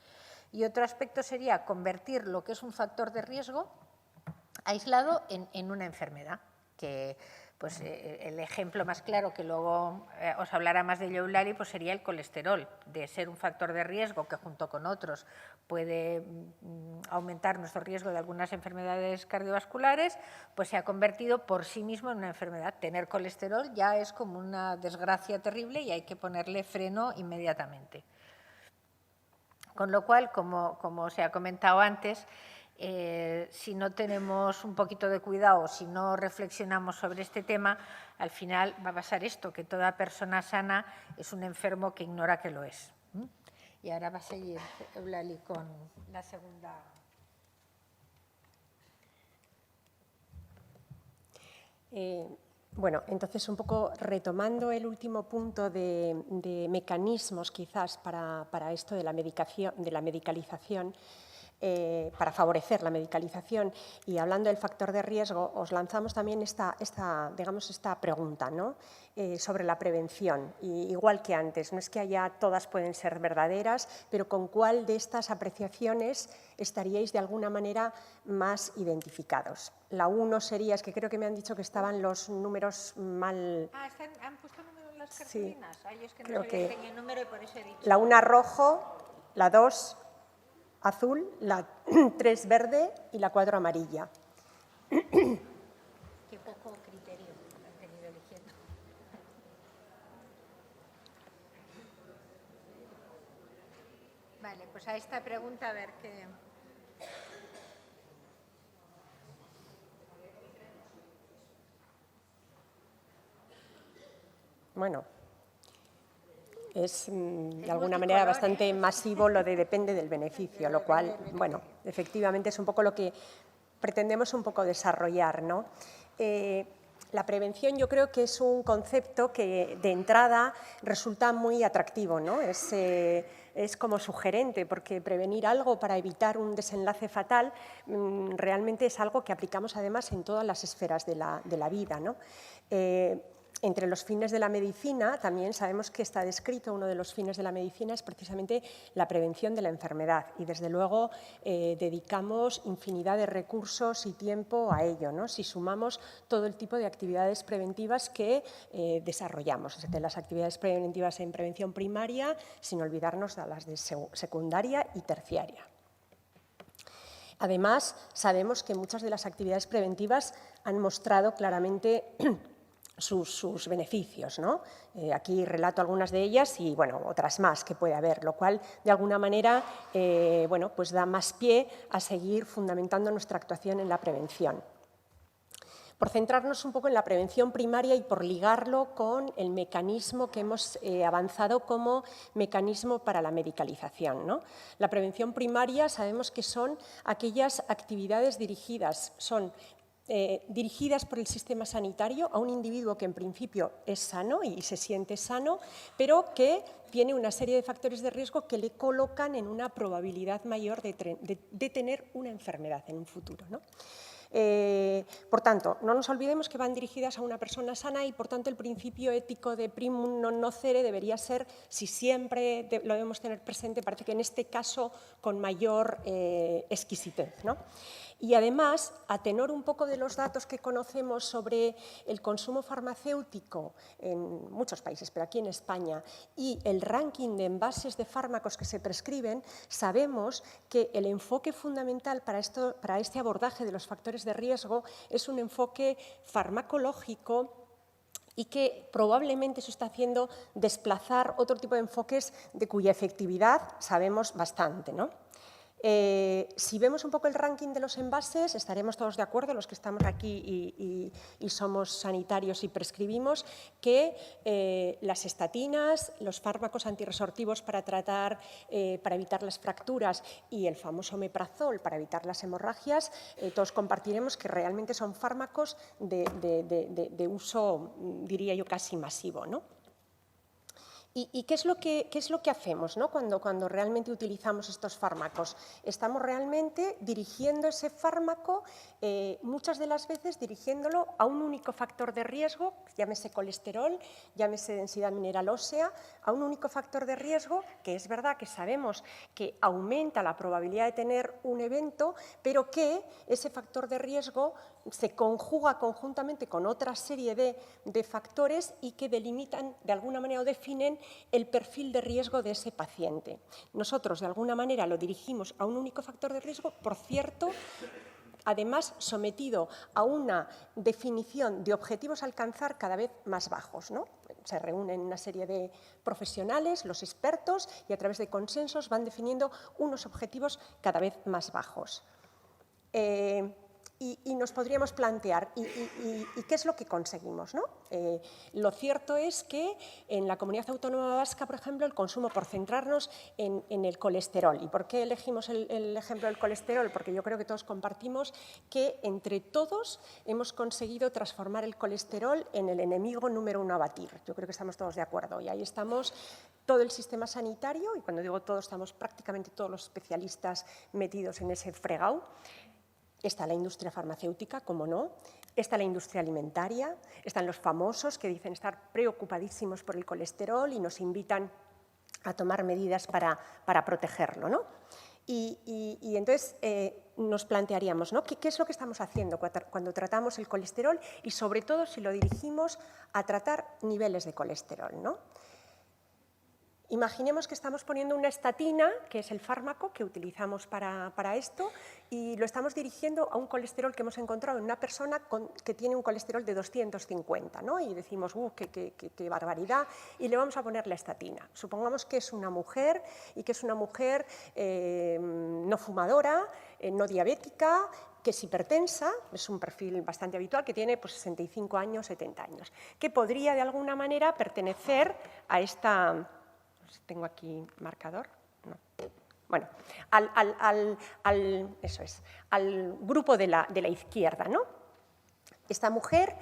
S3: Y otro aspecto sería convertir lo que es un factor de riesgo aislado en una enfermedad, que pues el ejemplo más claro, que luego os hablará más de ello Eulalie, pues sería el colesterol, de ser un factor de riesgo que junto con otros puede aumentar nuestro riesgo de algunas enfermedades cardiovasculares, pues se ha convertido por sí mismo en una enfermedad. Tener colesterol ya es como una desgracia terrible y hay que ponerle freno inmediatamente. Con lo cual, como se ha comentado antes, si no tenemos un poquito de cuidado, si no reflexionamos sobre este tema, al final va a pasar esto, que toda persona sana es un enfermo que ignora que lo es. Y ahora va a seguir Eulalie con la segunda.
S2: Bueno, entonces un poco retomando el último punto de mecanismos quizás para esto de la medicación, de la medicalización, para favorecer la medicalización, y hablando del factor de riesgo, os lanzamos también esta pregunta, ¿no?, sobre la prevención. Y igual que antes, no es que haya todas pueden ser verdaderas, pero ¿con cuál de estas apreciaciones estaríais de alguna manera más identificados? La 1 sería, es que creo que me han dicho que estaban los números mal.
S3: ¿Han puesto números en las cartulinas?
S2: Sí,
S3: Yo es que no
S2: creo
S3: sabía
S2: que
S3: tenía número y por eso he dicho.
S2: la 1 rojo, la 2 azul, la 3 verde y la 4 amarilla.
S3: Qué poco criterio han tenido eligiendo. Vale, pues a esta pregunta a ver qué.
S2: Bueno, es de alguna manera bastante masivo lo de depende del beneficio, lo cual, bueno, efectivamente es un poco lo que pretendemos un poco desarrollar, ¿no? La prevención yo creo que es un concepto que de entrada resulta muy atractivo, ¿no? Es como sugerente, porque prevenir algo para evitar un desenlace fatal realmente es algo que aplicamos además en todas las esferas de la vida, ¿no? Entre los fines de la medicina también sabemos que está descrito, uno de los fines de la medicina es precisamente la prevención de la enfermedad, y desde luego dedicamos infinidad de recursos y tiempo a ello, ¿no? Si sumamos todo el tipo de actividades preventivas que desarrollamos, desde las actividades preventivas en prevención primaria, sin olvidarnos de las de secundaria y terciaria. Además, sabemos que muchas de las actividades preventivas han mostrado claramente sus beneficios, ¿no? Aquí relato algunas de ellas y, bueno, otras más que puede haber, lo cual, de alguna manera, bueno, pues da más pie a seguir fundamentando nuestra actuación en la prevención. Por centrarnos un poco en la prevención primaria y por ligarlo con el mecanismo que hemos avanzado como mecanismo para la medicalización, ¿no? La prevención primaria sabemos que son aquellas actividades dirigidas, dirigidas por el sistema sanitario a un individuo que en principio es sano y se siente sano, pero que tiene una serie de factores de riesgo que le colocan en una probabilidad mayor de tener una enfermedad en un futuro, ¿no? Por tanto, no nos olvidemos que van dirigidas a una persona sana y, por tanto, el principio ético de primum non nocere debería ser, si siempre lo debemos tener presente, parece que en este caso con mayor exquisitez, ¿no? Y además, a tenor un poco de los datos que conocemos sobre el consumo farmacéutico en muchos países, pero aquí en España, y el ranking de envases de fármacos que se prescriben, sabemos que el enfoque fundamental para este abordaje de los factores de riesgo es un enfoque farmacológico y que probablemente se está haciendo desplazar otro tipo de enfoques de cuya efectividad sabemos bastante, ¿no? Si vemos un poco el ranking de los envases, estaremos todos de acuerdo, los que estamos aquí y somos sanitarios y prescribimos, que las estatinas, los fármacos antirresortivos para evitar las fracturas y el famoso omeprazol para evitar las hemorragias, todos compartiremos que realmente son fármacos de uso, diría yo, casi masivo, ¿no? ¿Y qué es lo que hacemos, ¿no? cuando realmente utilizamos estos fármacos? Estamos realmente dirigiendo ese fármaco, muchas de las veces dirigiéndolo a un único factor de riesgo, llámese colesterol, llámese densidad mineral ósea, a un único factor de riesgo que es verdad que sabemos que aumenta la probabilidad de tener un evento, pero que ese factor de riesgo se conjuga conjuntamente con otra serie de factores y que delimitan de alguna manera o definen el perfil de riesgo de ese paciente. Nosotros, de alguna manera, lo dirigimos a un único factor de riesgo, por cierto, además sometido a una definición de objetivos a alcanzar cada vez más bajos, ¿no? Se reúnen una serie de profesionales, los expertos, y a través de consensos van definiendo unos objetivos cada vez más bajos. Y nos podríamos plantear, ¿y qué es lo que conseguimos, ¿no? Lo cierto es que en la Comunidad Autónoma Vasca, por ejemplo, el consumo, por centrarnos en el colesterol. ¿Y por qué elegimos el ejemplo del colesterol? Porque yo creo que todos compartimos que entre todos hemos conseguido transformar el colesterol en el enemigo número uno a batir. Yo creo que estamos todos de acuerdo. Y ahí estamos todo el sistema sanitario, y cuando digo todos, estamos prácticamente todos los especialistas metidos en ese fregado. Está la industria farmacéutica, como no, está la industria alimentaria, están los famosos que dicen estar preocupadísimos por el colesterol y nos invitan a tomar medidas para protegerlo, ¿no? Y entonces nos plantearíamos, ¿no? ¿Qué es lo que estamos haciendo cuando tratamos el colesterol y, sobre todo, si lo dirigimos a tratar niveles de colesterol, ¿no? Imaginemos que estamos poniendo una estatina, que es el fármaco que utilizamos para esto, y lo estamos dirigiendo a un colesterol que hemos encontrado en una persona que tiene un colesterol de 250, ¿no? Y decimos, qué barbaridad, y le vamos a poner la estatina. Supongamos que es una mujer y que es una mujer no fumadora, no diabética, que es hipertensa, es un perfil bastante habitual, que tiene pues, 65 años, 70 años, que podría de alguna manera pertenecer a esta... ¿Tengo aquí marcador? No. Bueno, al grupo de la izquierda, ¿no? Esta mujer,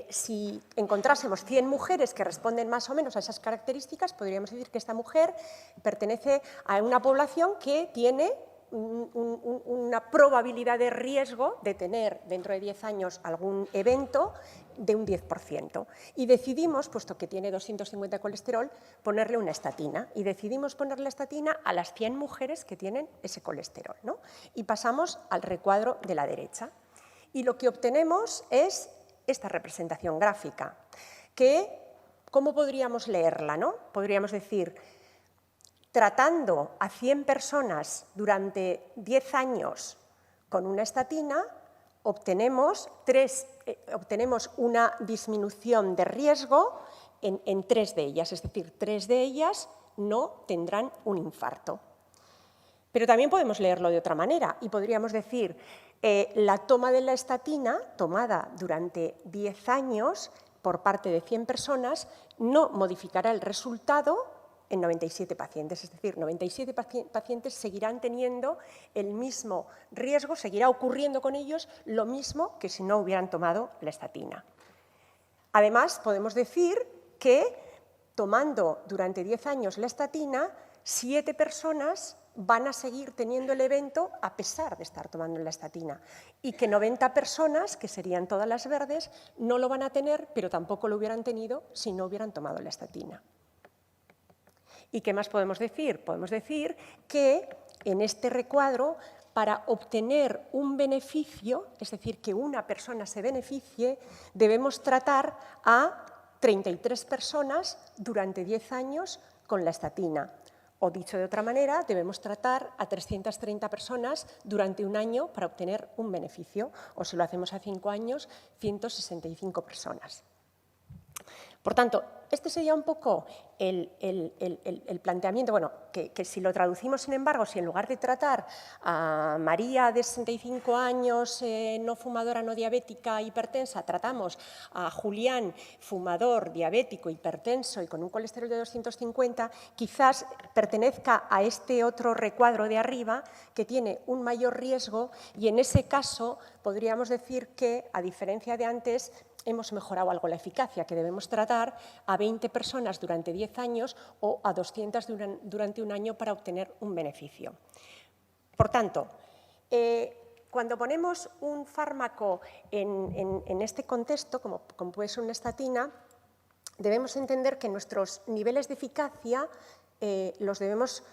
S2: si encontrásemos 100 mujeres que responden más o menos a esas características, podríamos decir que esta mujer pertenece a una población que tiene una probabilidad de riesgo de tener dentro de 10 años algún evento de un 10%. Y decidimos, puesto que tiene 250 de colesterol, ponerle una estatina. Y decidimos ponerle la estatina a las 100 mujeres que tienen ese colesterol, ¿no? Y pasamos al recuadro de la derecha. Y lo que obtenemos es esta representación gráfica, que, ¿cómo podríamos leerla, no? Podríamos decir, tratando a 100 personas durante 10 años con una estatina, obtenemos 3 obtenemos una disminución de riesgo en 3 de ellas, es decir, 3 de ellas no tendrán un infarto. Pero también podemos leerlo de otra manera y podríamos decir la toma de la estatina tomada durante 10 años por parte de 100 personas no modificará el resultado en 97 pacientes, es decir, 97 pacientes seguirán teniendo el mismo riesgo, seguirá ocurriendo con ellos lo mismo que si no hubieran tomado la estatina. Además, podemos decir que tomando durante 10 años la estatina, 7 personas van a seguir teniendo el evento a pesar de estar tomando la estatina y que 90 personas, que serían todas las verdes, no lo van a tener, pero tampoco lo hubieran tenido si no hubieran tomado la estatina. ¿Y qué más podemos decir? Podemos decir que en este recuadro, para obtener un beneficio, es decir, que una persona se beneficie, debemos tratar a 33 personas durante 10 años con la estatina. O dicho de otra manera, debemos tratar a 330 personas durante un año para obtener un beneficio. O si lo hacemos a 5 años, 165 personas. Por tanto, este sería un poco el planteamiento, bueno, que si lo traducimos, sin embargo, si en lugar de tratar a María de 65 años, no fumadora, no diabética, hipertensa, tratamos a Julián, fumador, diabético, hipertenso y con un colesterol de 250, quizás pertenezca a este otro recuadro de arriba que tiene un mayor riesgo y en ese caso podríamos decir que, a diferencia de antes, hemos mejorado algo la eficacia, que debemos tratar a 20 personas durante 10 años o a 200 durante un año para obtener un beneficio. Por tanto, cuando ponemos un fármaco en este contexto, como puede ser una estatina, debemos entender que nuestros niveles de eficacia los debemos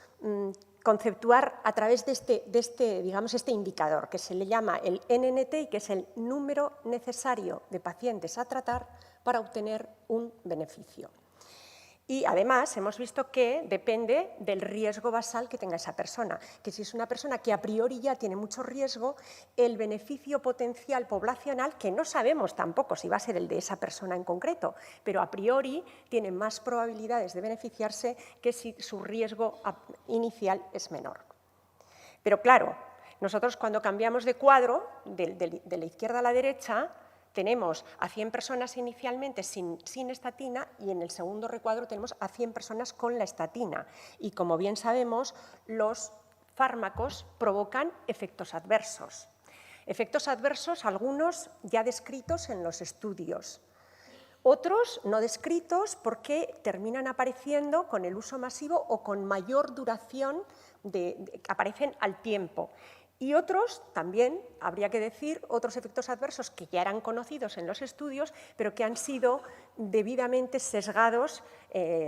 S2: conceptuar a través de este indicador, que se le llama el NNT y que es el número necesario de pacientes a tratar para obtener un beneficio. Y además hemos visto que depende del riesgo basal que tenga esa persona, que si es una persona que a priori ya tiene mucho riesgo, el beneficio potencial poblacional, que no sabemos tampoco si va a ser el de esa persona en concreto, pero a priori tiene más probabilidades de beneficiarse que si su riesgo inicial es menor. Pero claro, nosotros cuando cambiamos de cuadro, de la izquierda a la derecha, tenemos a 100 personas inicialmente sin estatina y en el segundo recuadro tenemos a 100 personas con la estatina. Y como bien sabemos, los fármacos provocan efectos adversos. Efectos adversos, algunos ya descritos en los estudios. Otros no descritos porque terminan apareciendo con el uso masivo o con mayor duración, aparecen al tiempo. Y otros, también habría que decir, otros efectos adversos que ya eran conocidos en los estudios, pero que han sido debidamente sesgados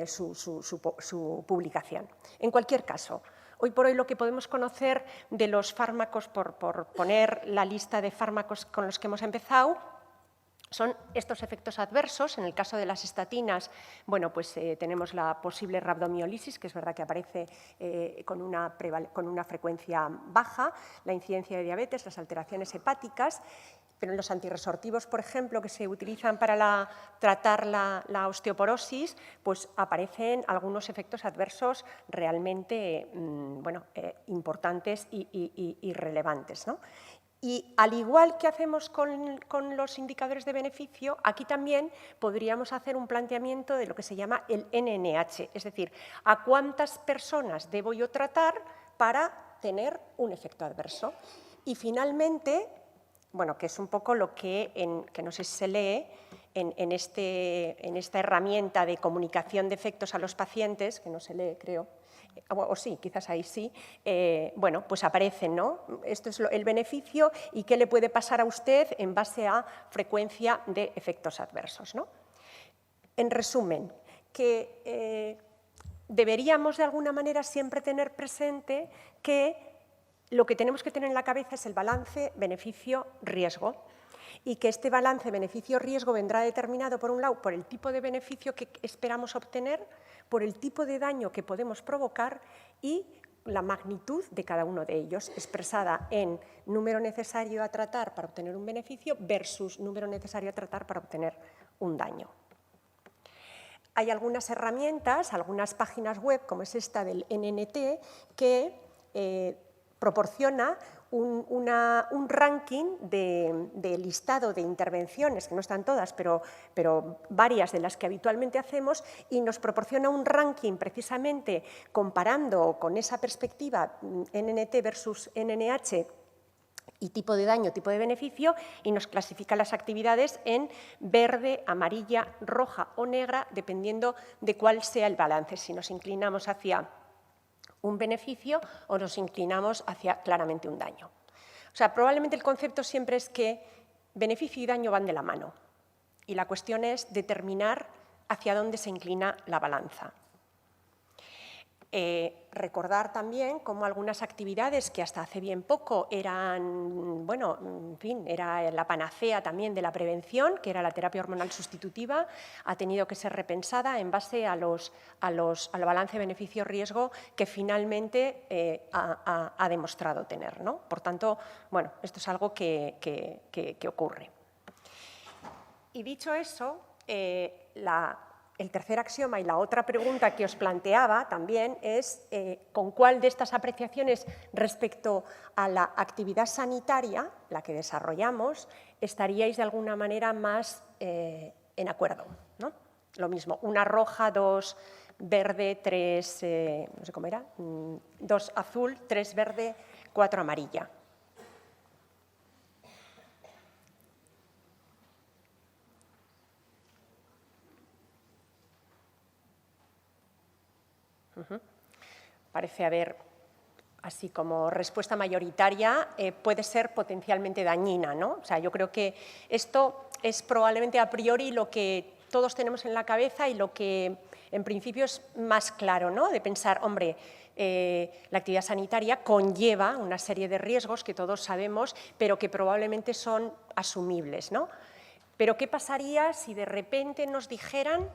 S2: su publicación. En cualquier caso, hoy por hoy lo que podemos conocer de los fármacos, por poner la lista de fármacos con los que hemos empezado, son estos efectos adversos. En el caso de las estatinas, bueno, pues tenemos la posible rabdomiólisis, que es verdad que aparece con una frecuencia baja, la incidencia de diabetes, las alteraciones hepáticas, pero en los antirresortivos, por ejemplo, que se utilizan para tratar la osteoporosis, pues aparecen algunos efectos adversos realmente importantes y relevantes, ¿no? Y al igual que hacemos con los indicadores de beneficio, aquí también podríamos hacer un planteamiento de lo que se llama el NNH, es decir, a cuántas personas debo yo tratar para tener un efecto adverso. Y finalmente, bueno, que es un poco lo que no sé si se lee en esta herramienta de comunicación de efectos a los pacientes, que no se lee, creo, o sí, quizás ahí sí, bueno, pues aparecen, ¿no? Esto es el beneficio y qué le puede pasar a usted en base a frecuencia de efectos adversos, ¿no? En resumen, que deberíamos de alguna manera siempre tener presente que lo que tenemos que tener en la cabeza es el balance beneficio-riesgo y que este balance beneficio-riesgo vendrá determinado, por un lado, por el tipo de beneficio que esperamos obtener, por el tipo de daño que podemos provocar y la magnitud de cada uno de ellos, expresada en número necesario a tratar para obtener un beneficio versus número necesario a tratar para obtener un daño. Hay algunas herramientas, algunas páginas web, como es esta del NNT, que proporciona un ranking de listado de intervenciones, que no están todas, pero varias de las que habitualmente hacemos, y nos proporciona un ranking precisamente comparando con esa perspectiva NNT versus NNH y tipo de daño, tipo de beneficio, y nos clasifica las actividades en verde, amarilla, roja o negra, dependiendo de cuál sea el balance, si nos inclinamos hacia un beneficio o nos inclinamos hacia claramente un daño. O sea, probablemente el concepto siempre es que beneficio y daño van de la mano y la cuestión es determinar hacia dónde se inclina la balanza. Recordar también cómo algunas actividades que hasta hace bien poco eran, bueno, en fin, era la panacea también de la prevención, que era la terapia hormonal sustitutiva, ha tenido que ser repensada en base al balance beneficio-riesgo que finalmente ha demostrado tener, ¿no? Por tanto, bueno, esto es algo que ocurre. Y dicho eso, el tercer axioma y la otra pregunta que os planteaba también es con cuál de estas apreciaciones respecto a la actividad sanitaria, la que desarrollamos, estaríais de alguna manera más en acuerdo, ¿no? Lo mismo, una roja, dos verde, tres, no sé cómo era, dos azul, tres verde, cuatro amarilla. Parece haber, así como respuesta mayoritaria, puede ser potencialmente dañina, ¿no? O sea, yo creo que esto es probablemente a priori lo que todos tenemos en la cabeza y lo que en principio es más claro, ¿no? De pensar, hombre, la actividad sanitaria conlleva una serie de riesgos que todos sabemos, pero que probablemente son asumibles, ¿no? Pero ¿qué pasaría si de repente nos dijeran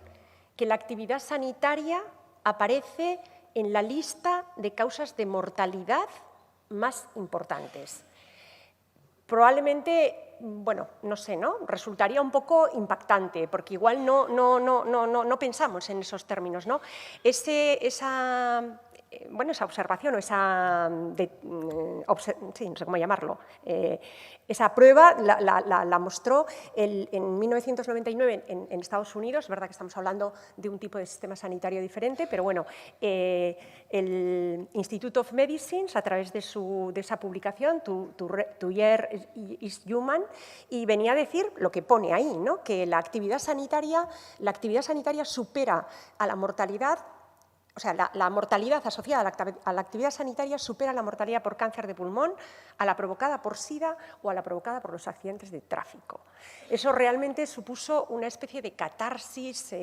S2: que la actividad sanitaria aparece en la lista de causas de mortalidad más importantes? Probablemente, bueno, no sé, ¿no? Resultaría un poco impactante, porque igual no pensamos en esos términos, ¿no? Esa observación o esa, sí, no sé cómo llamarlo, esa prueba la mostró en 1999 en Estados Unidos. Es verdad que estamos hablando de un tipo de sistema sanitario diferente, pero bueno, el Institute of Medicine, a través de esa publicación, To Year is Human, y venía a decir lo que pone ahí, ¿no? Que la actividad sanitaria supera a la mortalidad. O sea, la mortalidad asociada a la actividad sanitaria supera la mortalidad por cáncer de pulmón, a la provocada por SIDA o a la provocada por los accidentes de tráfico. Eso realmente supuso una especie de catarsis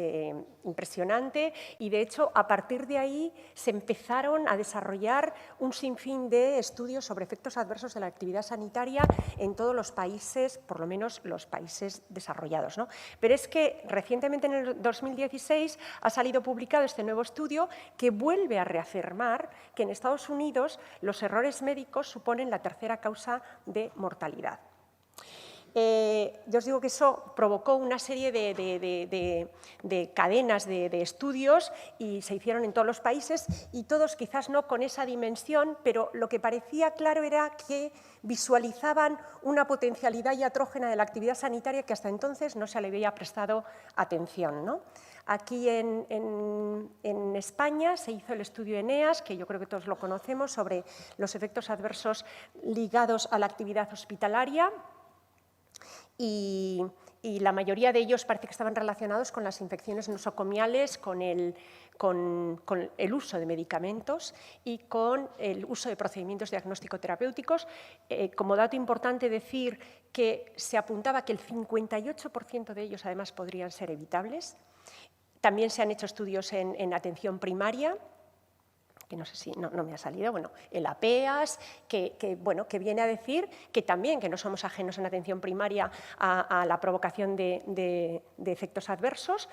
S2: impresionante y, de hecho, a partir de ahí se empezaron a desarrollar un sinfín de estudios sobre efectos adversos de la actividad sanitaria en todos los países, por lo menos los países desarrollados, ¿no? Pero es que recientemente, en el 2016, ha salido publicado este nuevo estudio que vuelve a reafirmar que en Estados Unidos los errores médicos suponen la tercera causa de mortalidad. Yo os digo que eso provocó una serie de cadenas de estudios y se hicieron en todos los países y todos quizás no con esa dimensión, pero lo que parecía claro era que visualizaban una potencialidad iatrógena de la actividad sanitaria que hasta entonces no se le había prestado atención, ¿no? Aquí en España se hizo el estudio ENEAS, que yo creo que todos lo conocemos, sobre los efectos adversos ligados a la actividad hospitalaria. Y la mayoría de ellos parece que estaban relacionados con las infecciones nosocomiales, con el uso de medicamentos y con el uso de procedimientos diagnóstico-terapéuticos. Como dato importante decir que se apuntaba que el 58% de ellos además podrían ser evitables. También se han hecho estudios en atención primaria, que no sé si no me ha salido, bueno, el APEAS, que viene a decir que también que no somos ajenos en atención primaria a la provocación de efectos adversos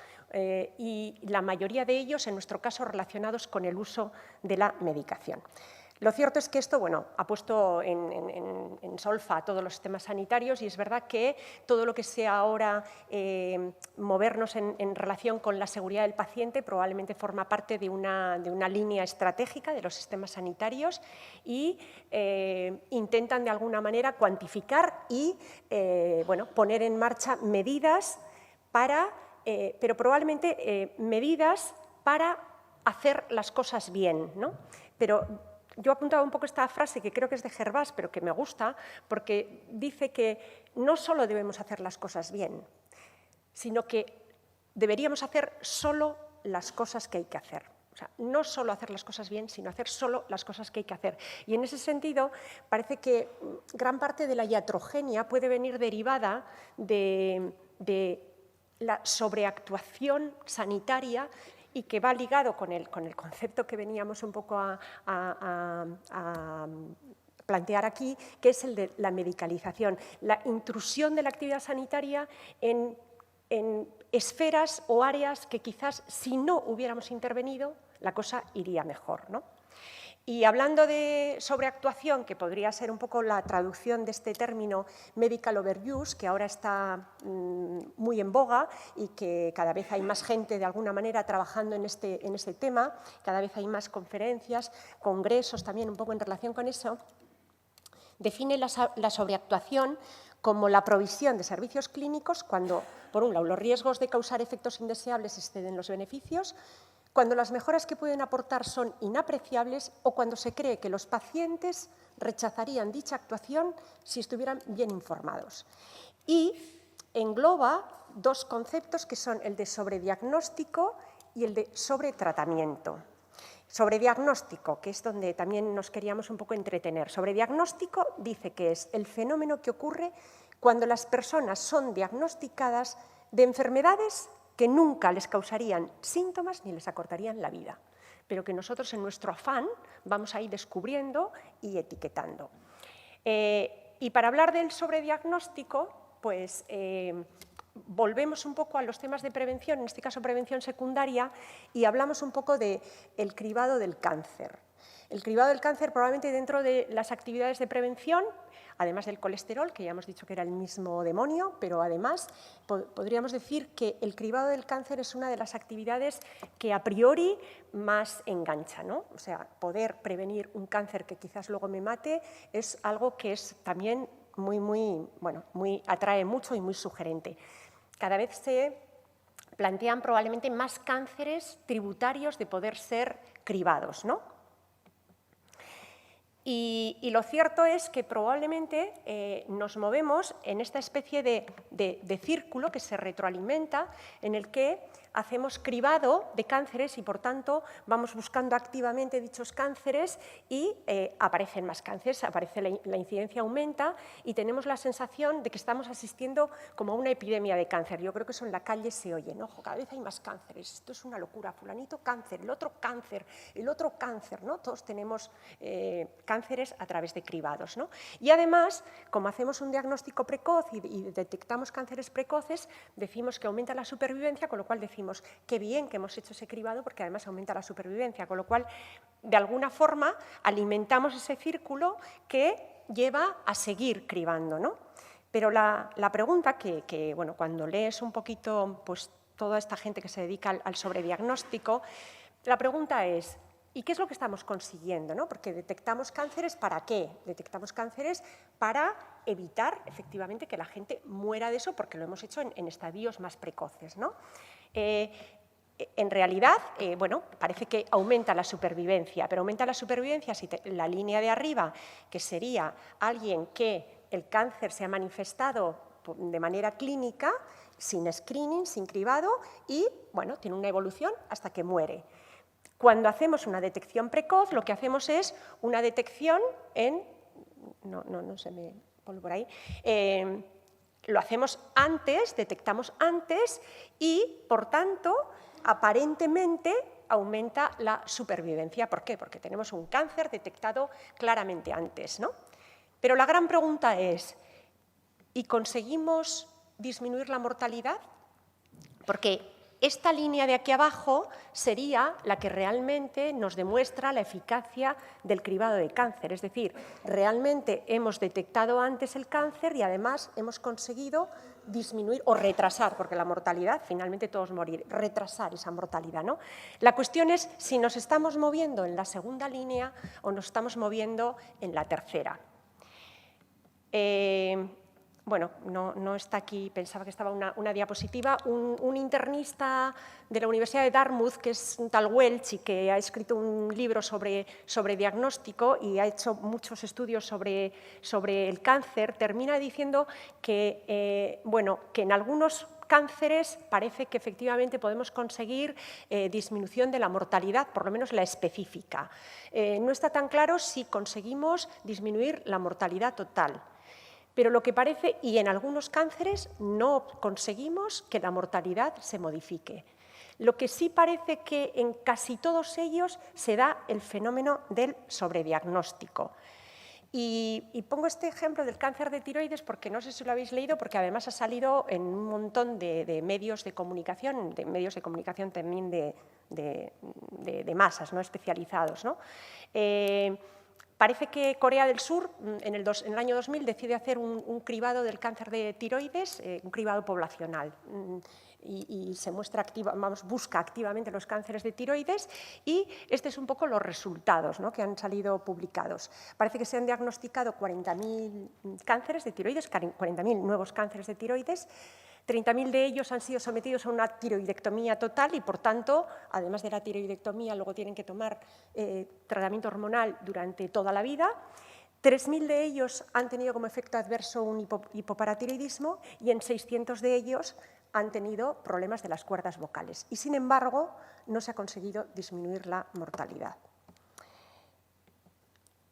S2: y la mayoría de ellos, en nuestro caso, relacionados con el uso de la medicación. Lo cierto es que esto, bueno, ha puesto en solfa a todos los sistemas sanitarios y es verdad que todo lo que sea ahora movernos en relación con la seguridad del paciente probablemente forma parte de una línea estratégica de los sistemas sanitarios y intentan de alguna manera cuantificar y bueno, poner en marcha medidas para, pero probablemente medidas para hacer las cosas bien, ¿no? Pero yo apuntaba un poco esta frase que creo que es de Gervás, pero que me gusta, porque dice que no solo debemos hacer las cosas bien, sino que deberíamos hacer solo las cosas que hay que hacer. O sea, no solo hacer las cosas bien, sino hacer solo las cosas que hay que hacer. Y en ese sentido, parece que gran parte de la iatrogenia puede venir derivada de la sobreactuación sanitaria y que va ligado con el concepto que veníamos un poco a plantear aquí, que es el de la medicalización, la intrusión de la actividad sanitaria en esferas o áreas que quizás si no hubiéramos intervenido la cosa iría mejor, ¿no? Y hablando de sobreactuación, que podría ser un poco la traducción de este término medical overuse, que ahora está muy en boga y que cada vez hay más gente de alguna manera trabajando en este tema, cada vez hay más conferencias, congresos también un poco en relación con eso, define la sobreactuación como la provisión de servicios clínicos cuando, por un lado, los riesgos de causar efectos indeseables exceden los beneficios, cuando las mejoras que pueden aportar son inapreciables o cuando se cree que los pacientes rechazarían dicha actuación si estuvieran bien informados. Y engloba dos conceptos que son el de sobrediagnóstico y el de sobretratamiento. Sobrediagnóstico, que es donde también nos queríamos un poco entretener. Sobrediagnóstico dice que es el fenómeno que ocurre cuando las personas son diagnosticadas de enfermedades que nunca les causarían síntomas ni les acortarían la vida, pero que nosotros en nuestro afán vamos a ir descubriendo y etiquetando. Y para hablar del sobrediagnóstico, pues volvemos un poco a los temas de prevención, en este caso prevención secundaria, y hablamos un poco del cribado del cáncer. El cribado del cáncer probablemente dentro de las actividades de prevención, además del colesterol, que ya hemos dicho que era el mismo demonio, pero además podríamos decir que el cribado del cáncer es una de las actividades que a priori más engancha, ¿no? O sea, poder prevenir un cáncer que quizás luego me mate es algo que es también muy atrae mucho y muy sugerente. Cada vez se plantean probablemente más cánceres tributarios de poder ser cribados, ¿no? Y lo cierto es que probablemente nos movemos en esta especie de círculo que se retroalimenta, en el que hacemos cribado de cánceres y, por tanto, vamos buscando activamente dichos cánceres y aparecen más cánceres, la incidencia aumenta y tenemos la sensación de que estamos asistiendo como a una epidemia de cáncer. Yo creo que eso en la calle se oye, ¿no? Cada vez hay más cánceres, esto es una locura, fulanito cáncer, el otro cáncer, ¿no? Todos tenemos cánceres a través de cribados, ¿no? Y además, como hacemos un diagnóstico precoz y detectamos cánceres precoces, decimos que aumenta la supervivencia, con lo cual decimos qué bien que hemos hecho ese cribado porque además aumenta la supervivencia, con lo cual, de alguna forma, alimentamos ese círculo que lleva a seguir cribando, ¿no? Pero la pregunta que, bueno, cuando lees un poquito pues, toda esta gente que se dedica al sobrediagnóstico, la pregunta es, ¿y qué es lo que estamos consiguiendo, ¿no? Porque detectamos cánceres, ¿para qué? Detectamos cánceres para evitar, efectivamente, que la gente muera de eso, porque lo hemos hecho en estadios más precoces, ¿no? En realidad, bueno, parece que aumenta la supervivencia, pero aumenta la supervivencia si la línea de arriba, que sería alguien que el cáncer se ha manifestado de manera clínica, sin screening, sin cribado, y, bueno, tiene una evolución hasta que muere. Cuando hacemos una detección precoz, lo que hacemos es una detección en... No se me pone por ahí. Lo hacemos antes, detectamos antes y, por tanto, aparentemente aumenta la supervivencia. ¿Por qué? Porque tenemos un cáncer detectado claramente antes, ¿no? Pero la gran pregunta es, ¿y conseguimos disminuir la mortalidad? Porque Esta línea de aquí abajo sería la que realmente nos demuestra la eficacia del cribado de cáncer. Es decir, realmente hemos detectado antes el cáncer y además hemos conseguido disminuir o retrasar, porque la mortalidad, finalmente todos morir, retrasar esa mortalidad, ¿no? La cuestión es si nos estamos moviendo en la segunda línea o nos estamos moviendo en la tercera. Bueno, no está aquí, pensaba que estaba una diapositiva. Un internista de la Universidad de Dartmouth, que es un tal Welch y que ha escrito un libro sobre diagnóstico y ha hecho muchos estudios sobre el cáncer, termina diciendo que, bueno, que en algunos cánceres parece que efectivamente podemos conseguir disminución de la mortalidad, por lo menos la específica. No está tan claro si conseguimos disminuir la mortalidad total. Pero lo que parece, y en algunos cánceres no conseguimos que la mortalidad se modifique. Lo que sí parece que en casi todos ellos se da el fenómeno del sobrediagnóstico. Y pongo este ejemplo del cáncer de tiroides porque no sé si lo habéis leído, porque además ha salido en un montón de medios de comunicación también de masas, ¿no?, especializados, ¿no? Parece que Corea del Sur, en el año 2000, decide hacer un cribado del cáncer de tiroides, un cribado poblacional, y se muestra busca activamente los cánceres de tiroides, y este es un poco los resultados, ¿no?, que han salido publicados. Parece que se han diagnosticado 40.000 cánceres de tiroides, 40.000 nuevos cánceres de tiroides. 30.000 de ellos han sido sometidos a una tiroidectomía total y, por tanto, además de la tiroidectomía, luego tienen que tomar tratamiento hormonal durante toda la vida. 3.000 de ellos han tenido como efecto adverso un hipoparatiroidismo y en 600 de ellos han tenido problemas de las cuerdas vocales. Y, sin embargo, no se ha conseguido disminuir la mortalidad.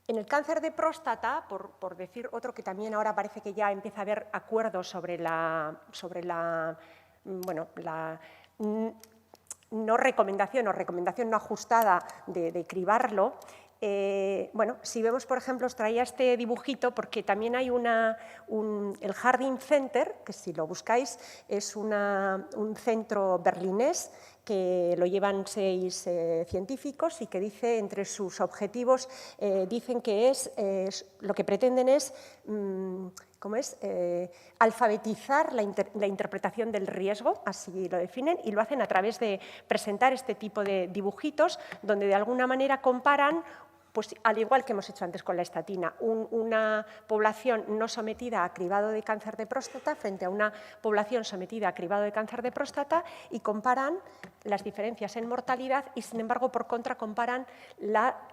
S2: En el cáncer de próstata, por decir otro que también ahora parece que ya empieza a haber acuerdos sobre la no recomendación o recomendación no ajustada de cribarlo, bueno, si vemos, por ejemplo, os traía este dibujito porque también hay el Harding Center, que si lo buscáis es un centro berlinés que lo llevan 6 científicos y que dice, entre sus objetivos, dicen que lo que pretenden es, alfabetizar la interpretación del riesgo, así lo definen, y lo hacen a través de presentar este tipo de dibujitos donde de alguna manera comparan, pues al igual que hemos hecho antes con la estatina, una población no sometida a cribado de cáncer de próstata frente a una población sometida a cribado de cáncer de próstata y comparan las diferencias en mortalidad y, sin embargo, por contra, comparan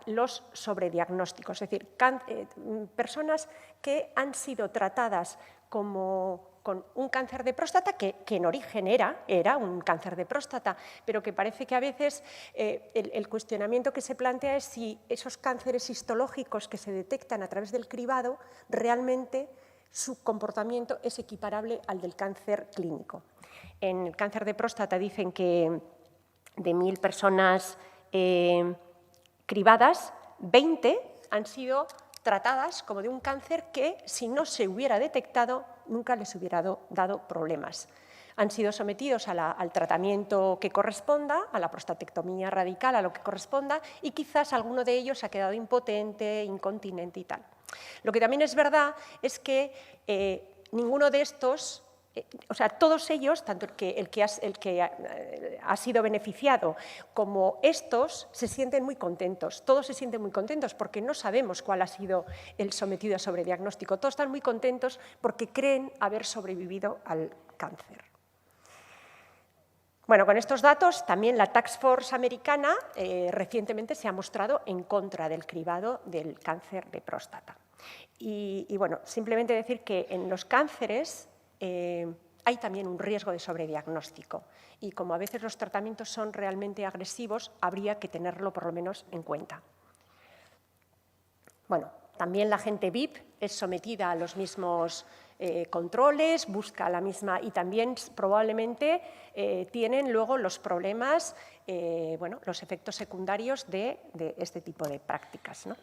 S2: los sobrediagnósticos, es decir, personas que han sido tratadas con un cáncer de próstata que en origen era un cáncer de próstata, pero que parece que a veces el cuestionamiento que se plantea es si esos cánceres histológicos que se detectan a través del cribado realmente su comportamiento es equiparable al del cáncer clínico. En el cáncer de próstata dicen que de 1.000 personas cribadas, 20 han sido tratadas como de un cáncer que, si no se hubiera detectado, nunca les hubiera dado problemas. Han sido sometidos al tratamiento que corresponda, a la prostatectomía radical, a lo que corresponda, y quizás alguno de ellos ha quedado impotente, incontinente y tal. Lo que también es verdad es que ninguno de estos, o sea, todos ellos, tanto el que ha sido beneficiado como estos, se sienten muy contentos. Todos se sienten muy contentos porque no sabemos cuál ha sido el sometido a sobrediagnóstico. Todos están muy contentos porque creen haber sobrevivido al cáncer. Bueno, con estos datos, también la Task Force americana recientemente se ha mostrado en contra del cribado del cáncer de próstata. Y bueno, simplemente decir que en los cánceres hay también un riesgo de sobrediagnóstico y como a veces los tratamientos son realmente agresivos, habría que tenerlo por lo menos en cuenta. Bueno, también la gente VIP es sometida a los mismos controles, busca la misma y también probablemente tienen luego los problemas, bueno, los efectos secundarios de este tipo de prácticas, ¿no?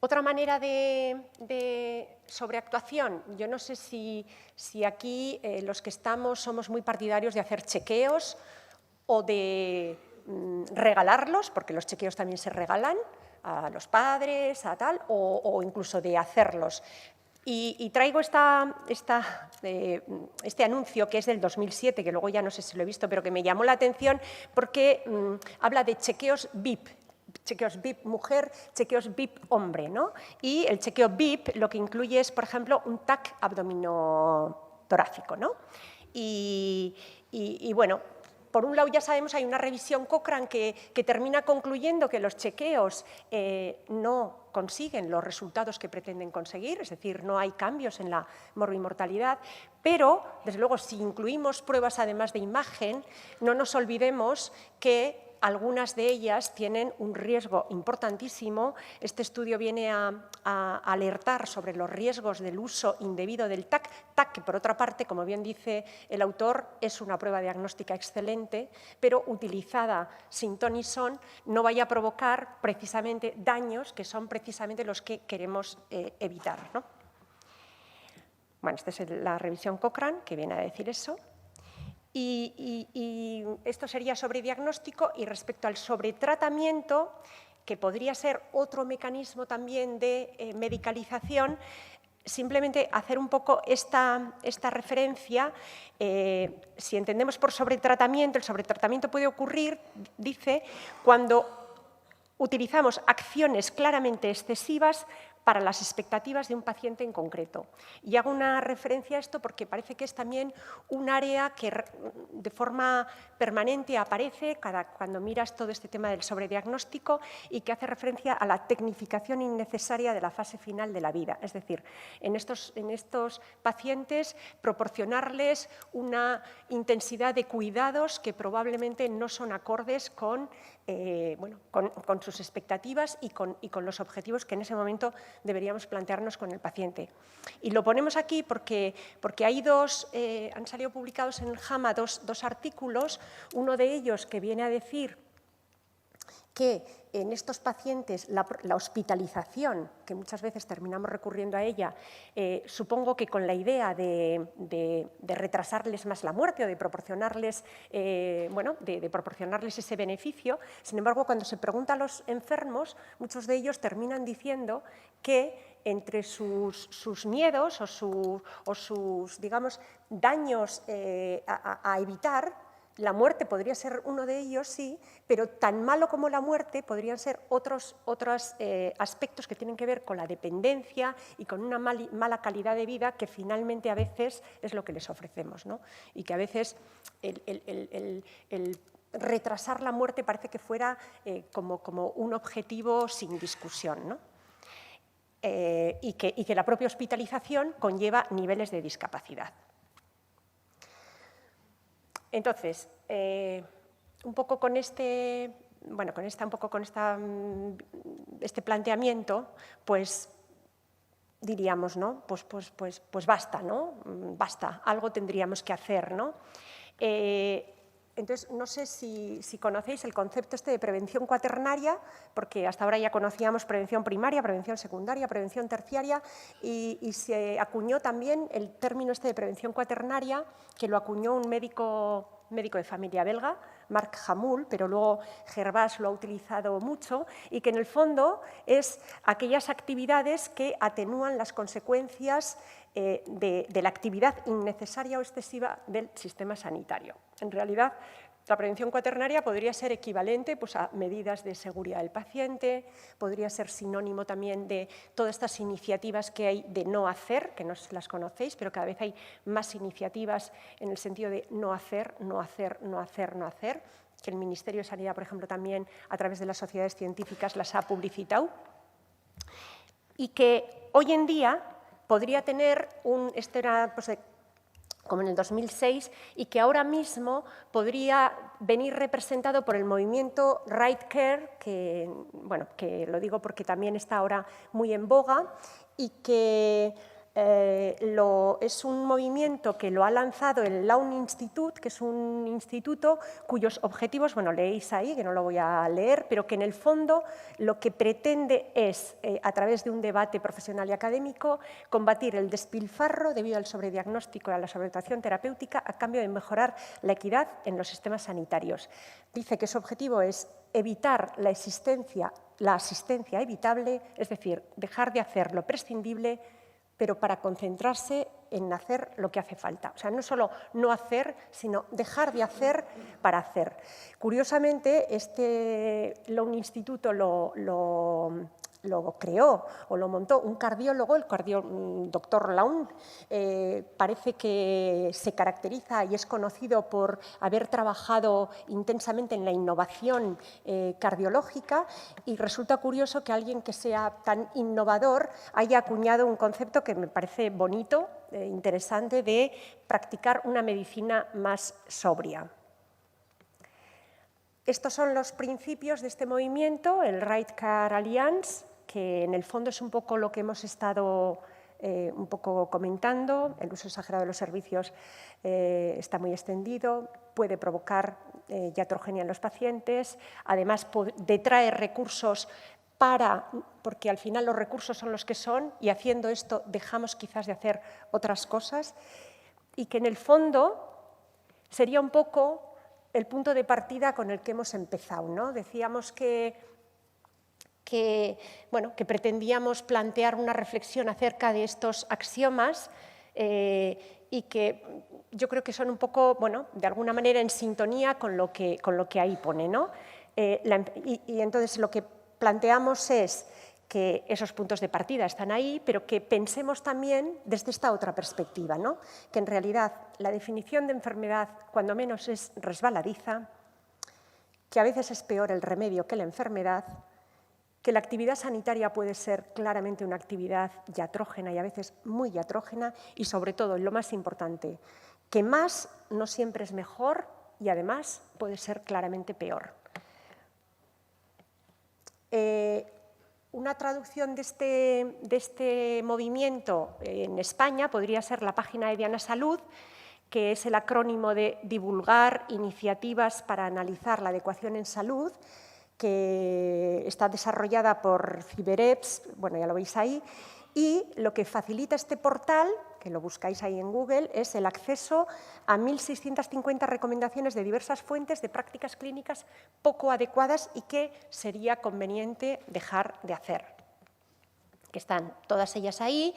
S2: Otra manera de sobreactuación, yo no sé si aquí los que estamos somos muy partidarios de hacer chequeos o de regalarlos, porque los chequeos también se regalan a los padres, a tal, o incluso de hacerlos. Y traigo este anuncio que es del 2007, que luego ya no sé si lo he visto, pero que me llamó la atención porque habla de chequeos VIP. Chequeos VIP mujer, chequeos VIP hombre, ¿no? Y el chequeo VIP lo que incluye es, por ejemplo, un TAC abdominotorácico, ¿no? Y bueno, por un lado ya sabemos, hay una revisión Cochrane que termina concluyendo que los chequeos no consiguen los resultados que pretenden conseguir, es decir, no hay cambios en la morbimortalidad, pero, desde luego, si incluimos pruebas además de imagen, no nos olvidemos que algunas de ellas tienen un riesgo importantísimo. Este estudio viene a alertar sobre los riesgos del uso indebido del TAC, que por otra parte, como bien dice el autor, es una prueba diagnóstica excelente, pero utilizada sin ton ni son no vaya a provocar precisamente daños que son precisamente los que queremos evitar, ¿no? Bueno, esta es la revisión Cochrane, que viene a decir eso. Y esto sería sobre diagnóstico, y respecto al sobretratamiento, que podría ser otro mecanismo también de medicalización, simplemente hacer un poco esta referencia. Si entendemos por sobretratamiento, el sobretratamiento puede ocurrir, dice, cuando utilizamos acciones claramente excesivas para las expectativas de un paciente en concreto. Y hago una referencia a esto porque parece que es también un área que de forma permanente aparece cuando miras todo este tema del sobrediagnóstico y que hace referencia a la tecnificación innecesaria de la fase final de la vida. Es decir, en estos pacientes proporcionarles una intensidad de cuidados que probablemente no son acordes con sus expectativas y con los objetivos que en ese momento deberíamos plantearnos con el paciente. Y lo ponemos aquí porque han salido publicados en el JAMA dos artículos, uno de ellos que viene a decir que en estos pacientes la hospitalización, que muchas veces terminamos recurriendo a ella, supongo que con la idea de retrasarles más la muerte o de proporcionarles, de proporcionarles ese beneficio. Sin embargo, cuando se pregunta a los enfermos, muchos de ellos terminan diciendo que entre sus miedos o sus digamos, daños a evitar, la muerte podría ser uno de ellos, sí, pero tan malo como la muerte podrían ser otros aspectos que tienen que ver con la dependencia y con una mala calidad de vida que finalmente a veces es lo que les ofrecemos, ¿no? Y que a veces el retrasar la muerte parece que fuera como un objetivo sin discusión, ¿no? Y que la propia hospitalización conlleva niveles de discapacidad. Entonces, un poco con este planteamiento, pues diríamos, ¿no? Pues basta, ¿no? Basta, algo tendríamos que hacer, ¿no? Entonces, no sé si conocéis el concepto de prevención cuaternaria, porque hasta ahora ya conocíamos prevención primaria, prevención secundaria, prevención terciaria, y se acuñó también el término de prevención cuaternaria, que lo acuñó un médico de familia belga, Marc Hamul, pero luego Gervás lo ha utilizado mucho, y que en el fondo es aquellas actividades que atenúan las consecuencias de la actividad innecesaria o excesiva del sistema sanitario. En realidad, la prevención cuaternaria podría ser equivalente a medidas de seguridad del paciente, podría ser sinónimo también de todas estas iniciativas que hay de no hacer, que no las conocéis, pero cada vez hay más iniciativas en el sentido de no hacer, no hacer, no hacer, no hacer, que el Ministerio de Sanidad, por ejemplo, también a través de las sociedades científicas las ha publicitado, y que hoy en día podría tener esto era como en el 2006, y que ahora mismo podría venir representado por el movimiento Right Care, que lo digo porque también está ahora muy en boga, y que es un movimiento que lo ha lanzado el Lawn Institute, que es un instituto cuyos objetivos, bueno, leéis ahí, que no lo voy a leer, pero que en el fondo lo que pretende es, a través de un debate profesional y académico, combatir el despilfarro debido al sobrediagnóstico y a la sobredotación terapéutica a cambio de mejorar la equidad en los sistemas sanitarios. Dice que su objetivo es evitar la asistencia evitable, es decir, dejar de hacer lo prescindible, pero para concentrarse en hacer lo que hace falta. O sea, no solo no hacer, sino dejar de hacer para hacer. Curiosamente, este Lawn Instituto lo creó o lo montó un cardiólogo, el doctor Lawn. Parece que se caracteriza y es conocido por haber trabajado intensamente en la innovación cardiológica, y resulta curioso que alguien que sea tan innovador haya acuñado un concepto que me parece bonito, interesante, de practicar una medicina más sobria. Estos son los principios de este movimiento, el Right Care Alliance, que en el fondo es un poco lo que hemos estado un poco comentando. El uso exagerado de los servicios está muy extendido, puede provocar iatrogenia en los pacientes, además detrae recursos porque al final los recursos son los que son, y haciendo esto dejamos quizás de hacer otras cosas, y que en el fondo sería un poco el punto de partida con el que hemos empezado, ¿no? Decíamos que pretendíamos plantear una reflexión acerca de estos axiomas y que yo creo que son un poco, de alguna manera en sintonía con lo que ahí pone, ¿no? Y entonces lo que planteamos es que esos puntos de partida están ahí, pero que pensemos también desde esta otra perspectiva, ¿no? Que en realidad la definición de enfermedad, cuando menos, es resbaladiza, que a veces es peor el remedio que la enfermedad, que la actividad sanitaria puede ser claramente una actividad iatrógena y a veces muy iatrógena, y sobre todo, lo más importante, que más no siempre es mejor y además puede ser claramente peor. Una traducción de este movimiento en España podría ser la página de Diana Salud, que es el acrónimo de Divulgar iniciativas para analizar la adecuación en salud, que está desarrollada por CiberEPS, ya lo veis ahí, y lo que facilita este portal, que lo buscáis ahí en Google, es el acceso a 1.650 recomendaciones de diversas fuentes de prácticas clínicas poco adecuadas y que sería conveniente dejar de hacer. Que están todas ellas ahí,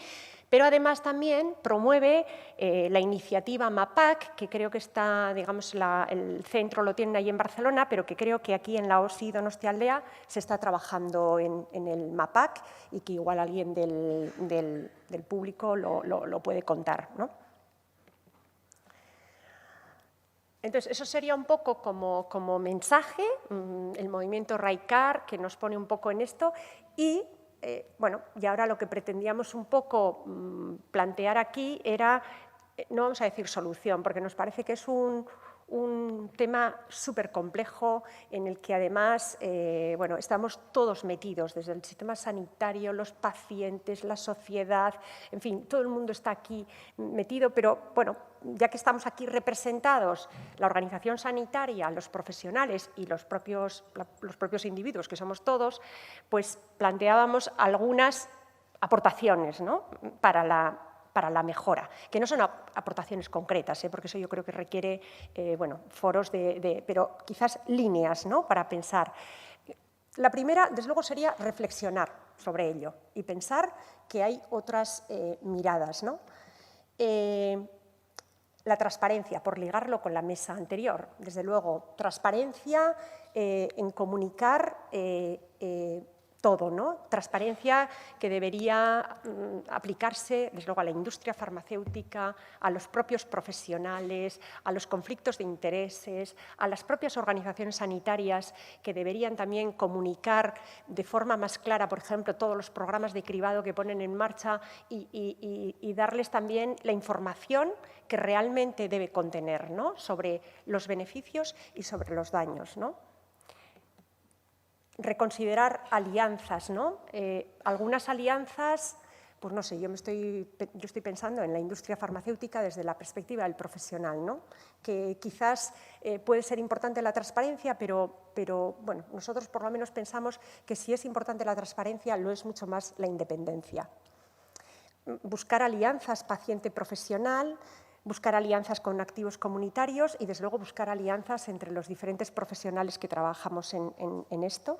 S2: pero además también promueve la iniciativa MAPAC, que creo que está, digamos, el centro lo tienen ahí en Barcelona, pero que creo que aquí en la OSI Donostialdea se está trabajando en el MAPAC y que igual alguien del público lo puede contar, ¿no? Entonces, eso sería un poco como mensaje, el movimiento Right Care, que nos pone un poco en esto, y y ahora lo que pretendíamos un poco plantear aquí era, no vamos a decir solución, porque nos parece que es un tema súper complejo en el que además estamos todos metidos, desde el sistema sanitario, los pacientes, la sociedad, en fin, todo el mundo está aquí metido, pero ya que estamos aquí representados, la organización sanitaria, los profesionales y los propios individuos, que somos todos, pues planteábamos algunas aportaciones, ¿no? para la mejora, que no son aportaciones concretas, porque eso yo creo que requiere foros pero quizás líneas, ¿no? Para pensar. La primera, desde luego, sería reflexionar sobre ello y pensar que hay otras miradas, ¿no? La transparencia, por ligarlo con la mesa anterior, desde luego, transparencia en comunicar todo, ¿no? Transparencia que debería aplicarse, desde luego, a la industria farmacéutica, a los propios profesionales, a los conflictos de intereses, a las propias organizaciones sanitarias que deberían también comunicar de forma más clara, por ejemplo, todos los programas de cribado que ponen en marcha y darles también la información que realmente debe contener, ¿no? Sobre los beneficios y sobre los daños, ¿no? Reconsiderar alianzas, ¿no? Algunas alianzas pues no sé, yo estoy pensando en la industria farmacéutica desde la perspectiva del profesional, ¿no? Que quizás puede ser importante la transparencia, pero bueno, nosotros por lo menos pensamos que si es importante la transparencia, lo es mucho más la independencia. Buscar alianzas paciente-profesional, buscar alianzas con activos comunitarios y, desde luego, buscar alianzas entre los diferentes profesionales que trabajamos en esto.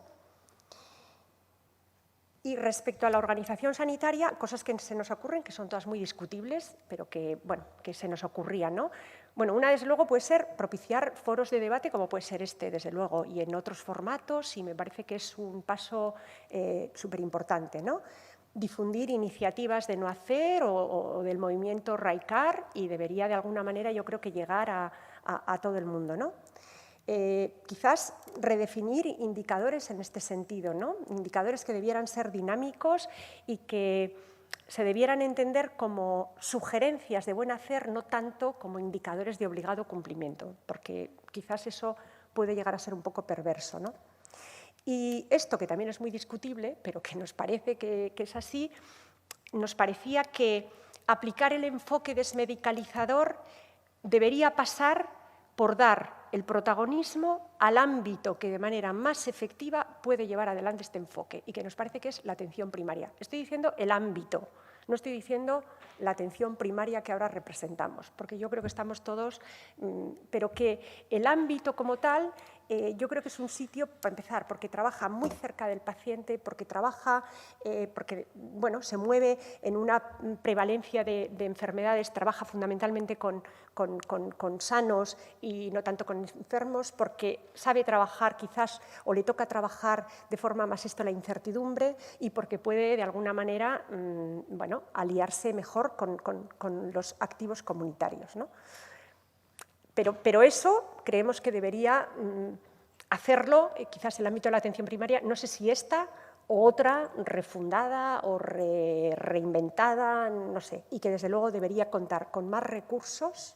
S2: Y respecto a la organización sanitaria, cosas que se nos ocurren, que son todas muy discutibles, pero que, bueno, que se nos ocurrían, ¿no? Bueno, una, desde luego, puede ser propiciar foros de debate, como puede ser este, desde luego, y en otros formatos, y me parece que es un paso súper importante, ¿no? Difundir iniciativas de No Hacer o del movimiento RAICAR, y debería, de alguna manera, yo creo que llegar a todo el mundo, ¿no? Quizás redefinir indicadores en este sentido, ¿no? Indicadores que debieran ser dinámicos y que se debieran entender como sugerencias de buen hacer, no tanto como indicadores de obligado cumplimiento, porque quizás eso puede llegar a ser un poco perverso, ¿no? Y esto, que también es muy discutible, pero que nos parece que es así, nos parecía que aplicar el enfoque desmedicalizador debería pasar por dar el protagonismo al ámbito que de manera más efectiva puede llevar adelante este enfoque y que nos parece que es la atención primaria. Estoy diciendo el ámbito, no estoy diciendo la atención primaria que ahora representamos, porque yo creo que estamos todos, pero que el ámbito como tal, yo creo que es un sitio, para empezar, porque trabaja muy cerca del paciente, porque trabaja, porque bueno, se mueve en una prevalencia de enfermedades, trabaja fundamentalmente con sanos y no tanto con enfermos, porque sabe trabajar quizás o le toca trabajar de forma más la incertidumbre y porque puede de alguna manera bueno, aliarse mejor con los activos comunitarios, ¿no? Pero eso creemos que debería hacerlo, quizás en el ámbito de la atención primaria, no sé si esta o otra, refundada o reinventada, no sé, y que desde luego debería contar con más recursos.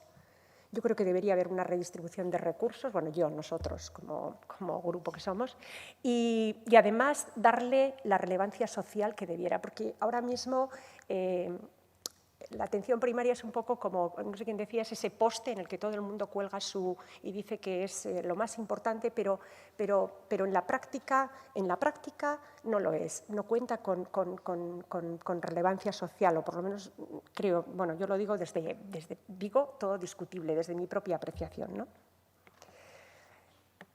S2: Yo creo que debería haber una redistribución de recursos, bueno, nosotros como grupo que somos, y además darle la relevancia social que debiera, porque ahora mismo la atención primaria es un poco como, no sé quién decía, es ese poste en el que todo el mundo cuelga y dice que es lo más importante, pero en la práctica no lo es, no cuenta con relevancia social, o por lo menos creo, bueno, yo lo digo digo todo discutible, desde mi propia apreciación, ¿no?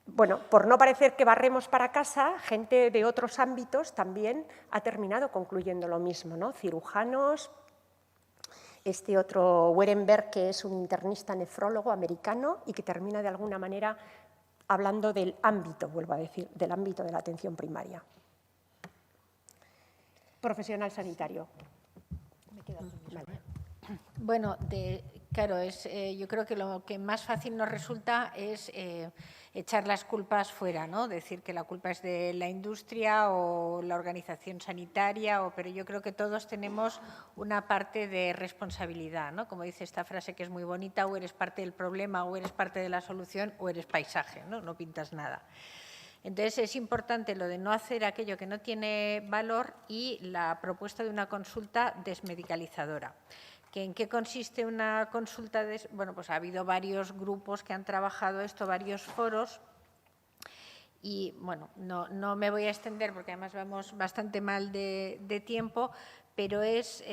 S2: Bueno, por no parecer que barremos para casa, gente de otros ámbitos también ha terminado concluyendo lo mismo, ¿no? Cirujanos, este otro Werenberg, que es un internista nefrólogo americano y que termina de alguna manera hablando del ámbito, vuelvo a decir, del ámbito de la atención primaria. Profesional sanitario. Me queda vale.
S3: Bueno, claro, yo creo que lo que más fácil nos resulta es echar las culpas fuera, ¿no? Decir que la culpa es de la industria o la organización sanitaria, pero yo creo que todos tenemos una parte de responsabilidad, ¿no? Como dice esta frase que es muy bonita, o eres parte del problema, o eres parte de la solución, o eres paisaje, ¿no? No pintas nada. Entonces, es importante lo de no hacer aquello que no tiene valor y la propuesta de una consulta desmedicalizadora. ¿En qué consiste una consulta? Bueno, pues ha habido varios grupos que han trabajado esto, varios foros, y bueno, no me voy a extender porque además vamos bastante mal de tiempo, pero es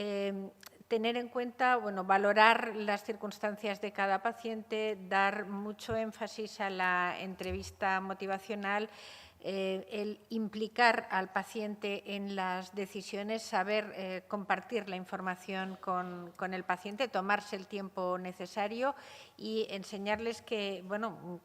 S3: tener en cuenta, bueno, valorar las circunstancias de cada paciente, dar mucho énfasis a la entrevista motivacional, el implicar al paciente en las decisiones, saber compartir la información con el paciente, tomarse el tiempo necesario y enseñarles que, bueno,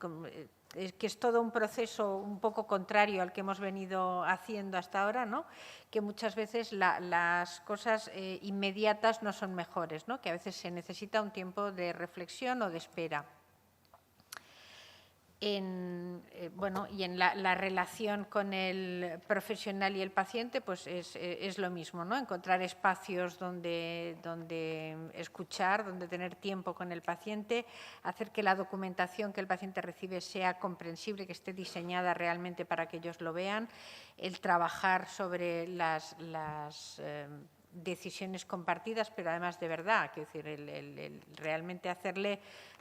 S3: que es todo un proceso un poco contrario al que hemos venido haciendo hasta ahora, ¿no? Que muchas veces las cosas inmediatas no son mejores, ¿no? Que a veces se necesita un tiempo de reflexión o de espera. Bueno, y en la relación con el profesional y el paciente, pues es lo mismo, ¿no? Encontrar espacios donde escuchar, donde tener tiempo con el paciente, hacer que la documentación que el paciente recibe sea comprensible, que esté diseñada realmente para que ellos lo vean, el trabajar sobre decisiones compartidas, pero además de verdad, quiero decir, el realmente hacerle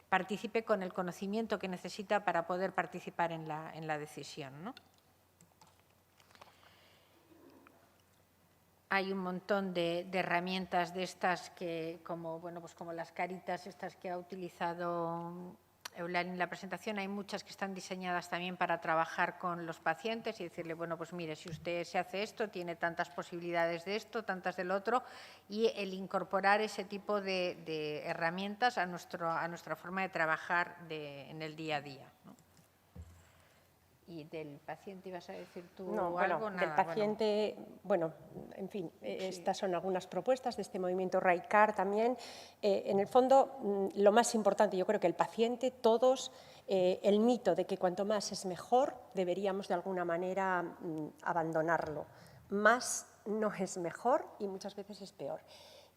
S3: participe con el conocimiento que necesita para poder participar en la decisión, ¿no? Hay un montón de herramientas de estas que, como las caritas estas que ha utilizado Eulalie en la presentación, hay muchas que están diseñadas también para trabajar con los pacientes y decirle, bueno, pues mire, si usted se hace esto, tiene tantas posibilidades de esto, tantas del otro, y el incorporar ese tipo de herramientas a nuestra forma de trabajar en el día a día, ¿no? ¿Y del paciente ibas a decir tú algo?
S2: Del paciente, en fin, estas son algunas propuestas de este movimiento RICAR también. En el fondo, lo más importante, yo creo que el paciente, todos, el mito de que cuanto más es mejor, deberíamos de alguna manera abandonarlo. Más no es mejor y muchas veces es peor.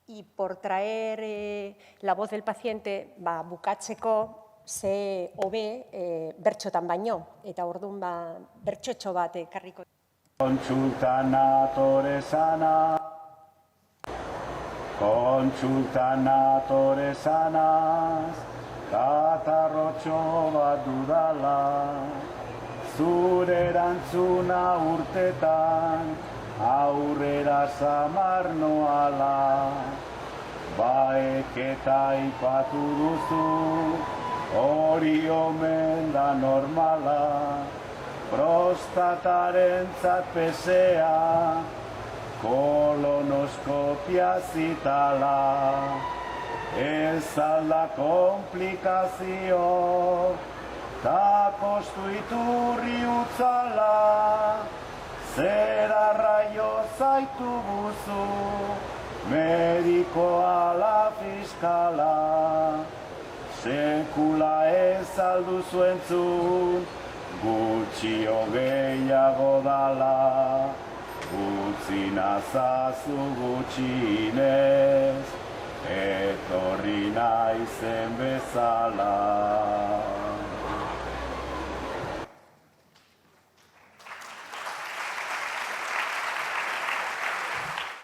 S2: Y por traer la voz del paciente, bukatzeko, ze hobe bertxotan baino, eta orduan bertxotxo bat ekarriko.
S12: Kontsultan atore zanaz, katarrotxo bat dudala, zure erantzuna urtetan, aurrera samar noala, baek eta ipatu duzu, hori omen da normala, prostatarentzat pesea, kolonoskopia zitala. Ez alda komplikazio, ta kostu iturri utzala, zer arraio zaitu guzu, medikoa ala fiskala. Sekula ez alduzu entzun, gutxio gehiago dala, utzi nazazu gutxinez, etorri naizen bezala.